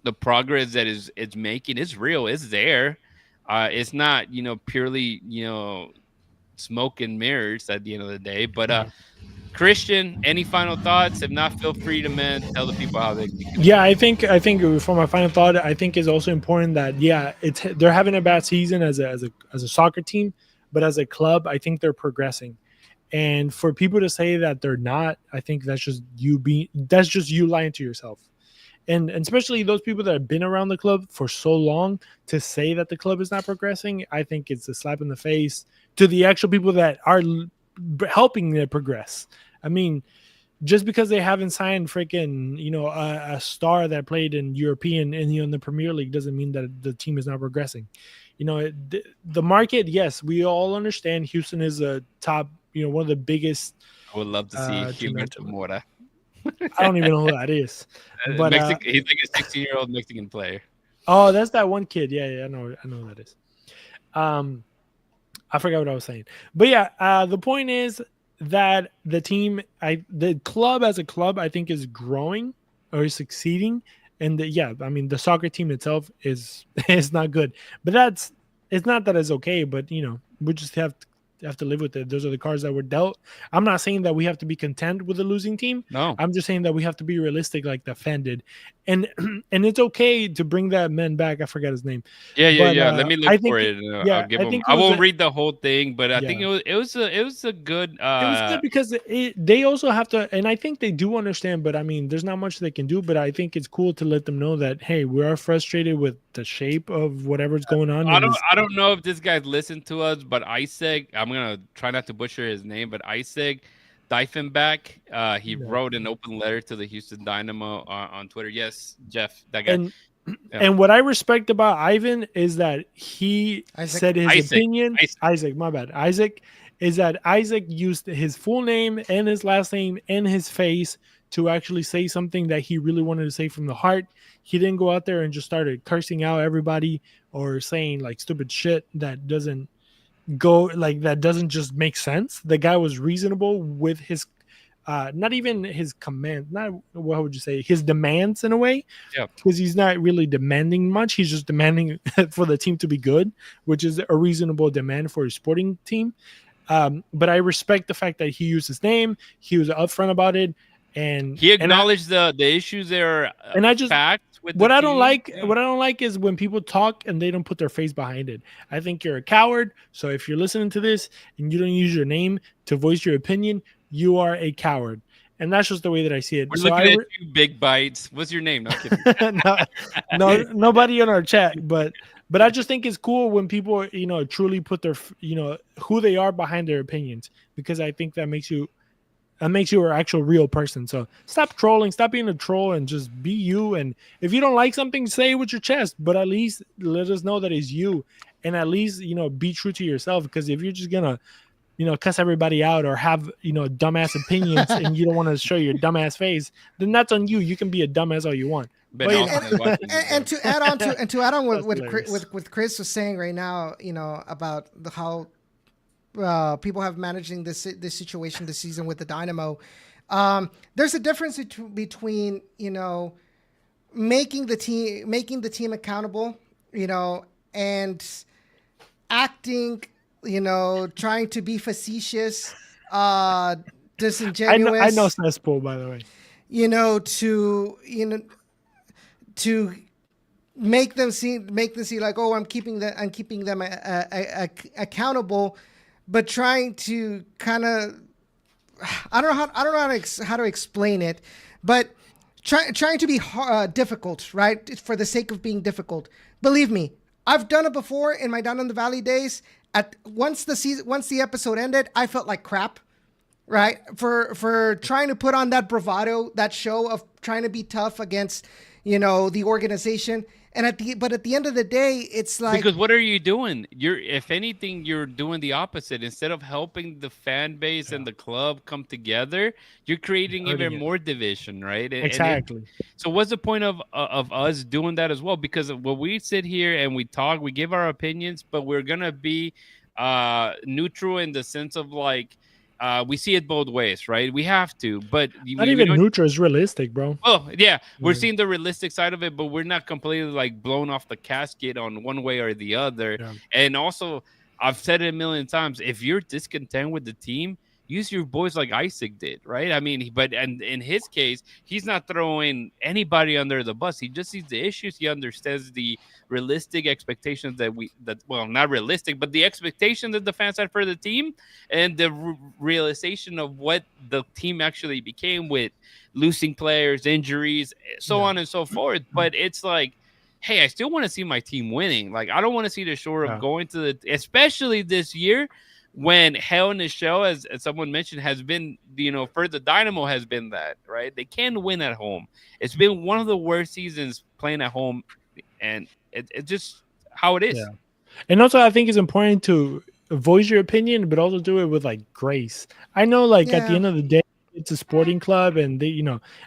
Speaker 1: the progress that it's making is real. It's there. It's not, purely, smoke and mirrors at the end of the day. But Christian, any final thoughts? If not, feel free to tell the people how they can.
Speaker 2: Yeah, I think for my final thought, I think it's also important that they're having a bad season as a soccer team, but as a club, I think they're progressing. And for people to say that they're not, I think that's just you lying to yourself. And especially those people that have been around the club for so long, to say that the club is not progressing, I think it's a slap in the face to the actual people that are helping it progress. I mean, just because they haven't signed freaking, a star that played in European and in the Premier League doesn't mean that the team is not progressing. The market, yes, we all understand Houston is a top, one of the biggest.
Speaker 1: I would love to see Humberto Mora.
Speaker 2: I don't even know who that is. But
Speaker 1: Mexican, he's like a 16-year-old Mexican player.
Speaker 2: oh, that's that one kid. Yeah, I know who that is. I forgot what I was saying. But yeah, the point is that the club as a club, I think is growing or is succeeding. And I mean, the soccer team itself is not good, but it's not that it's okay, but we just have to live with it. Those are the cards that were dealt. I'm not saying that we have to be content with a losing team.
Speaker 1: No,
Speaker 2: I'm just saying that we have to be realistic, like the fan did, and it's okay to bring that man back. I forgot his name.
Speaker 1: Yeah. Let me look for it. I'll give him. I won't read the whole thing, but I think it was a good.
Speaker 2: It was good because they also have to, and I think they do understand. But I mean, there's not much they can do. But I think it's cool to let them know that hey, we are frustrated with the shape of whatever's going on.
Speaker 1: I don't know if this guy's listened to us, but Isaac, I'm gonna try not to butcher his name, but Isaac Diefenbach, he wrote an open letter to the Houston Dynamo on Twitter. Yes, Jeff, that guy.
Speaker 2: And what I respect about Ivan is that he said his opinion. Isaac, my bad. Isaac is that Isaac used his full name and his last name and his face to actually say something that he really wanted to say from the heart. He didn't go out there and just started cursing out everybody or saying like stupid shit that doesn't just make sense. The guy was reasonable with his not even his command, not what would you say, his demands in a way.
Speaker 1: Yeah.
Speaker 2: Because he's not really demanding much. He's just demanding for the team to be good, which is a reasonable demand for a sporting team. But I respect the fact that he used his name. He was upfront about it. And
Speaker 1: he acknowledged the issues there.
Speaker 2: And I just
Speaker 1: fact with
Speaker 2: what I don't like is when people talk and they don't put their face behind it. I think you're a coward. So if you're listening to this and you don't use your name to voice your opinion, you are a coward. And that's just the way that I see it.
Speaker 1: We're looking at you, Big Bites. What's your name? No kidding.
Speaker 2: no, nobody in our chat, but I just think it's cool when people, truly put their, who they are behind their opinions, because I think that makes you an actual real person. So stop trolling, stop being a troll, and just be you. And if you don't like something, say it with your chest, but at least let us know that it's you. And at least, be true to yourself, because if you're just gonna, cuss everybody out or have, dumbass opinions and you don't want to show your dumbass face, then that's on you. You can be a dumbass all you want.
Speaker 3: And to add on what Chris was saying right now, about how people have managing this situation this season with the Dynamo. There's a difference between making the team accountable, and acting, trying to be facetious, disingenuous.
Speaker 2: I know cesspool, by the way.
Speaker 3: To make them see like, oh, I'm keeping them accountable. But trying to kind of, I don't know how to explain it, but trying to be difficult, right? For the sake of being difficult. Believe me, I've done it before in my Down in the Valley days. Once the episode ended, I felt like crap, right? For trying to put on that bravado, that show of trying to be tough against, the organization. But at the end of the day, it's like,
Speaker 1: because what are you doing? If anything, you're doing the opposite. Instead of helping the fan base and the club come together, you're creating even more division, right?
Speaker 2: Exactly.
Speaker 1: So what's the point of us doing that as well? Because when we sit here and we talk, we give our opinions, but we're gonna be neutral in the sense of like, we see it both ways, right? We have to, but
Speaker 2: not even neutral is realistic, bro.
Speaker 1: Oh yeah, we're seeing the realistic side of it, but we're not completely like blown off the casket on one way or the other. Yeah. And also, I've said it a million times: if you're discontent with the team, use your boys like Isaac did, right? I mean, and in his case, he's not throwing anybody under the bus. He just sees the issues. He understands the realistic expectations not realistic, but the expectation that the fans had for the team, and the realization of what the team actually became with losing players, injuries, so on and so forth. But it's like, hey, I still want to see my team winning. Like, I don't want to see the shore of going to especially this year, when Hell in a Shell, as someone mentioned, has been, for the Dynamo has been that, right? They can't win at home. It's been one of the worst seasons playing at home, and it's just how it is.
Speaker 2: Yeah. And also, I think it's important to voice your opinion, but also do it with like grace. I know, like at the end of the day, it's a sporting club, and they,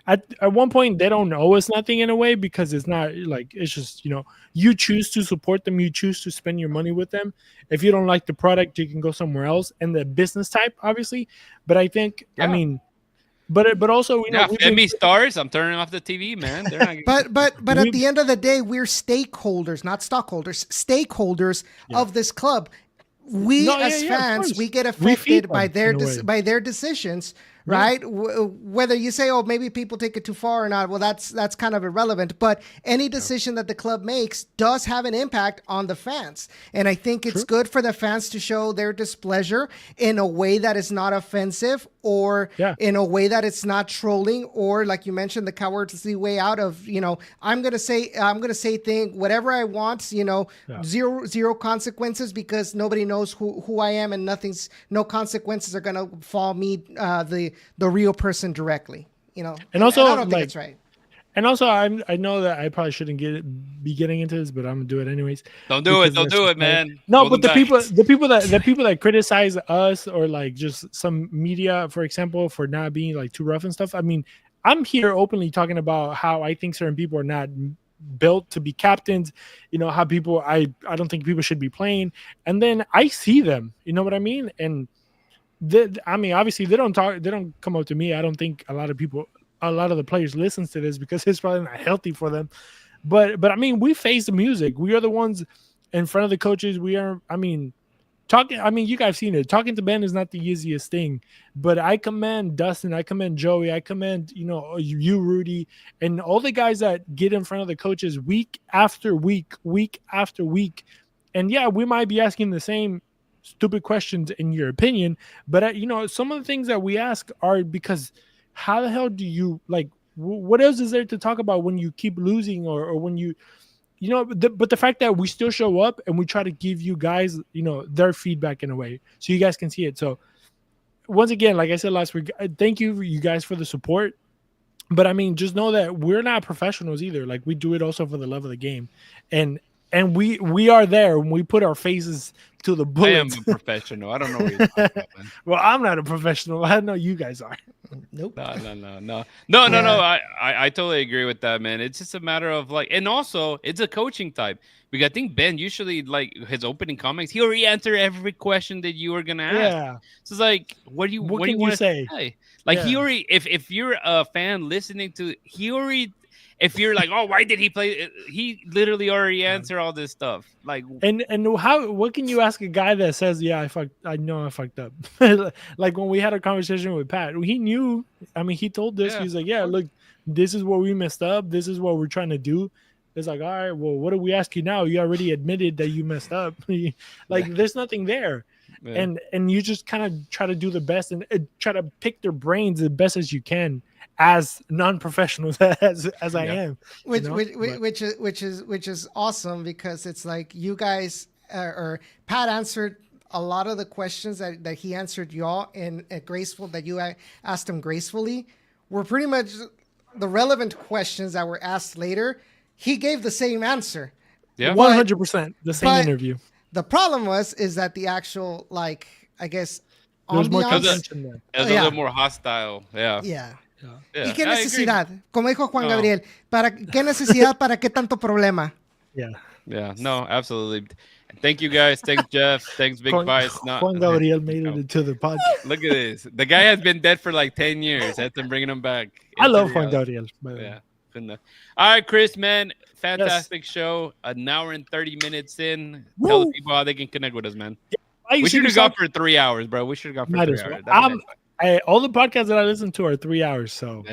Speaker 2: at one point they don't owe us nothing in a way, because it's not like, it's just, you choose to support them, you choose to spend your money with them. If you don't like the product, you can go somewhere else, and the business type, obviously. But I think, I mean, but also,
Speaker 1: Femi stars, I'm turning off the TV, man. They're not
Speaker 3: but at the end of the day, we're stakeholders, not stockholders, stakeholders of this club. We as fans, we get affected by their decisions, right? Whether you say, oh, maybe people take it too far or not, well, that's kind of irrelevant. But any decision that the club makes does have an impact on the fans. And I think it's good for the fans to show their displeasure in a way that is not offensive, or in a way that it's not trolling, or like you mentioned, the cowardly way out of, I'm going to say whatever I want, zero consequences, because nobody knows who I am, and no consequences are going to fall me, the real person directly, and also, I don't think it's right.
Speaker 2: And also, I know that I probably shouldn't be getting into this, but I'm gonna do it anyways.
Speaker 1: Don't do it, man.
Speaker 2: No, but the people that criticize us, or like just some media, for example, for not being like too rough and stuff. I mean, I'm here openly talking about how I think certain people are not built to be captains. How people, I don't think people should be playing. And then I see them. You know what I mean? And obviously they don't come up to me. I don't think a lot of the players listens to this, because it's probably not healthy for them. But I mean, we face the music. We are the ones in front of the coaches. We are, talking. I mean, you guys have seen it. Talking to Ben is not the easiest thing, but I commend Dustin. I commend Joey. I commend, you, Rudy, and all the guys that get in front of the coaches week after week, week after week. And yeah, we might be asking the same stupid questions in your opinion, but some of the things that we ask are because, how the hell do you, like, what else is there to talk about when you keep losing, or when but the fact that we still show up and we try to give you guys, their feedback in a way, so you guys can see it. So once again, like I said last week, thank you guys for the support. But I mean, just know that we're not professionals either. Like, we do it also for the love of the game. And we are there when we put our faces to the bullets.
Speaker 1: I am a professional. I don't know what you're talking about, man.
Speaker 2: Well, I'm not a professional. I know you guys are.
Speaker 3: Nope.
Speaker 1: No. I totally agree with that, man. It's just a matter of like, and also it's a coaching type. Because I think Ben usually, like, his opening comments, he already answered every question that you were gonna ask.
Speaker 2: Yeah.
Speaker 1: So it's like, what do you
Speaker 2: can you say?
Speaker 1: Like, he already, if you're a fan listening to, he already. If you're like, oh, why did he play? He literally already answered all this stuff. Like,
Speaker 2: and what can you ask a guy that says, yeah, I know I fucked up. Like when we had a conversation with Pat, he knew. I mean, he told this. He's like, yeah, look, this is where we messed up. This is what we're trying to do. It's like, all right, well, what do we ask you now? You already admitted that you messed up. Like, there's nothing there. Yeah. And you just kind of try to do the best and try to pick their brains the best as you can, as non-professionals as I am,
Speaker 3: which is awesome, because it's like you guys or Pat answered a lot of the questions that he answered y'all in graceful, that you asked him gracefully, were pretty much the relevant questions that were asked later. He gave the same answer.
Speaker 2: Yeah, 100% the same interview.
Speaker 3: The problem is that the actual, like, I guess,
Speaker 2: there was more contention there.
Speaker 1: It was a little more hostile. Yeah.
Speaker 3: ¿Y qué necesidad? Como dijo Juan Gabriel, ¿qué necesidad para qué tanto problema?
Speaker 1: Yeah. No, absolutely. Thank you guys. Thanks, Jeff. Thanks, Big Vice.
Speaker 2: Juan Gabriel made it into the podcast.
Speaker 1: Look at this. The guy has been dead for like 10 years. That's them bringing him back.
Speaker 2: I love Juan Gabriel.
Speaker 1: Yeah. Good enough. All right, Chris, man. Fantastic show. An hour and 30 minutes in.
Speaker 2: Woo.
Speaker 1: Tell the people how they can connect with us, man. We should have gone for 3 hours, bro. We should have gone for 3 hours.
Speaker 2: All the podcasts that I listen to are 3 hours. So,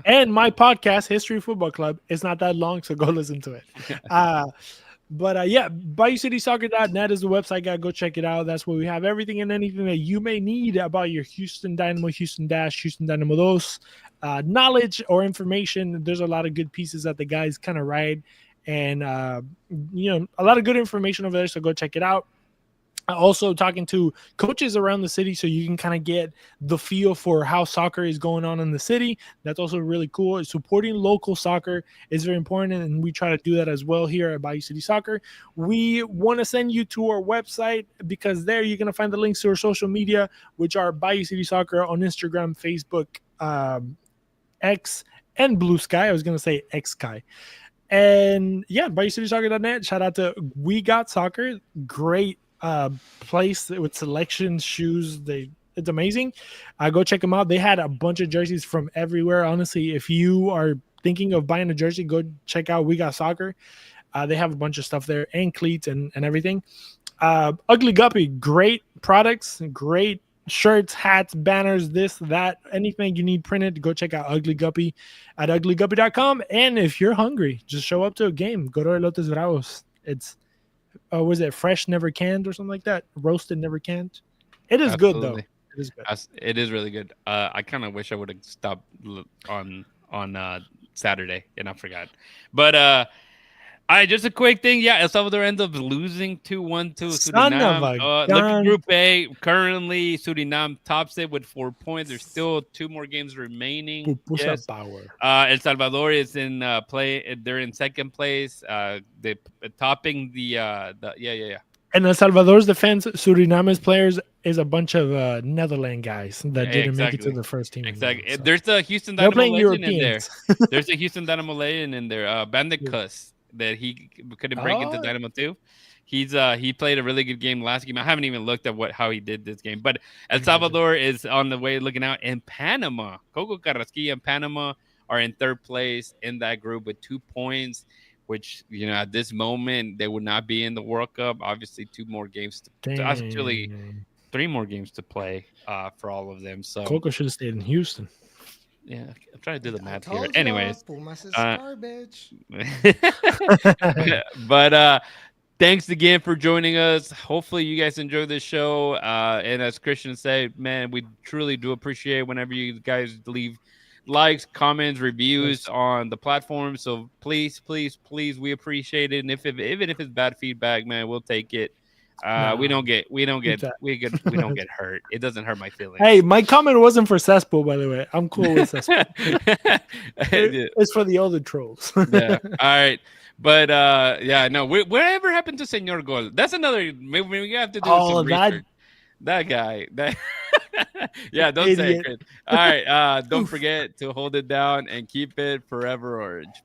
Speaker 2: and my podcast, History Football Club, is not that long, so go listen to it. But BayouCitySoccer.net is the website. Go check it out. That's where we have everything and anything that you may need about your Houston Dynamo, Houston Dash, Houston Dynamo 2 knowledge or information. There's a lot of good pieces that the guys kind of write, and a lot of good information over there. So go check it out. Also talking to coaches around the city, so you can kind of get the feel for how soccer is going on in the city. That's also really cool. Supporting local soccer is very important, and we try to do that as well here at Bayou City Soccer. We want to send you to our website, because there you're going to find the links to our social media, which are Bayou City Soccer on Instagram, Facebook, X and Blue Sky. I was going to say X Sky. And yeah, BayouCitySoccer.net. Shout out to We Got Soccer. Great place with selections, shoes. It's amazing. Go check them out. They had a bunch of jerseys from everywhere. Honestly, if you are thinking of buying a jersey, go check out We Got Soccer. They have a bunch of stuff there and cleats and everything. Ugly Guppy, great products, great shirts, hats, banners, this, that, anything you need printed, go check out Ugly Guppy at uglyguppy.com. And if you're hungry, just show up to a game. Go to Elotes Bravos. It's, was it fresh, never canned or something like that? Roasted, never canned. It is good, though. It is good.
Speaker 1: It is really good. I kind of wish I would have stopped on Saturday, and I forgot. But all right, just a quick thing. Yeah, El Salvador ends up losing 2-1 to Suriname. Look at Group A. Currently, Suriname tops it with 4 points. There's still 2 more games remaining. Yes. El Salvador is in play. They're in second place. They topping the.
Speaker 2: And El Salvador's defense, Suriname's players is a bunch of Netherlands guys that didn't make it to the first team.
Speaker 1: Exactly. So. There's the Houston Dynamo legend in there. There's a Houston Dynamo legend in there. Bandit Cuss. That he couldn't break into Dynamo 2. He played a really good game last game. I haven't even looked at how he did this game. But El Salvador is on the way looking out. And Panama, Coco Carrasquilla and Panama are in third place in that group with 2 points, which, at this moment, they would not be in the World Cup. Obviously, 2 more games. Actually, 3 more games to play for all of them. So
Speaker 2: Coco should have stayed in Houston.
Speaker 1: Yeah, I'm trying to do the math here. Anyways,
Speaker 3: Pumas is garbage.
Speaker 1: But thanks again for joining us. Hopefully, you guys enjoy this show. And as Christian said, man, we truly do appreciate whenever you guys leave likes, comments, reviews on the platform. So please, we appreciate it. And even if it's bad feedback, man, we'll take it. We don't get hurt. It doesn't hurt my feelings.
Speaker 2: Hey, my comment wasn't for cesspool, by the way. I'm cool with cesspool. It's for the other trolls.
Speaker 1: Yeah. All right. But whatever happened to Senor Gol? That's another. Maybe we have to do some research. That guy. Yeah, don't say it. All right. Don't forget to hold it down and keep it forever orange.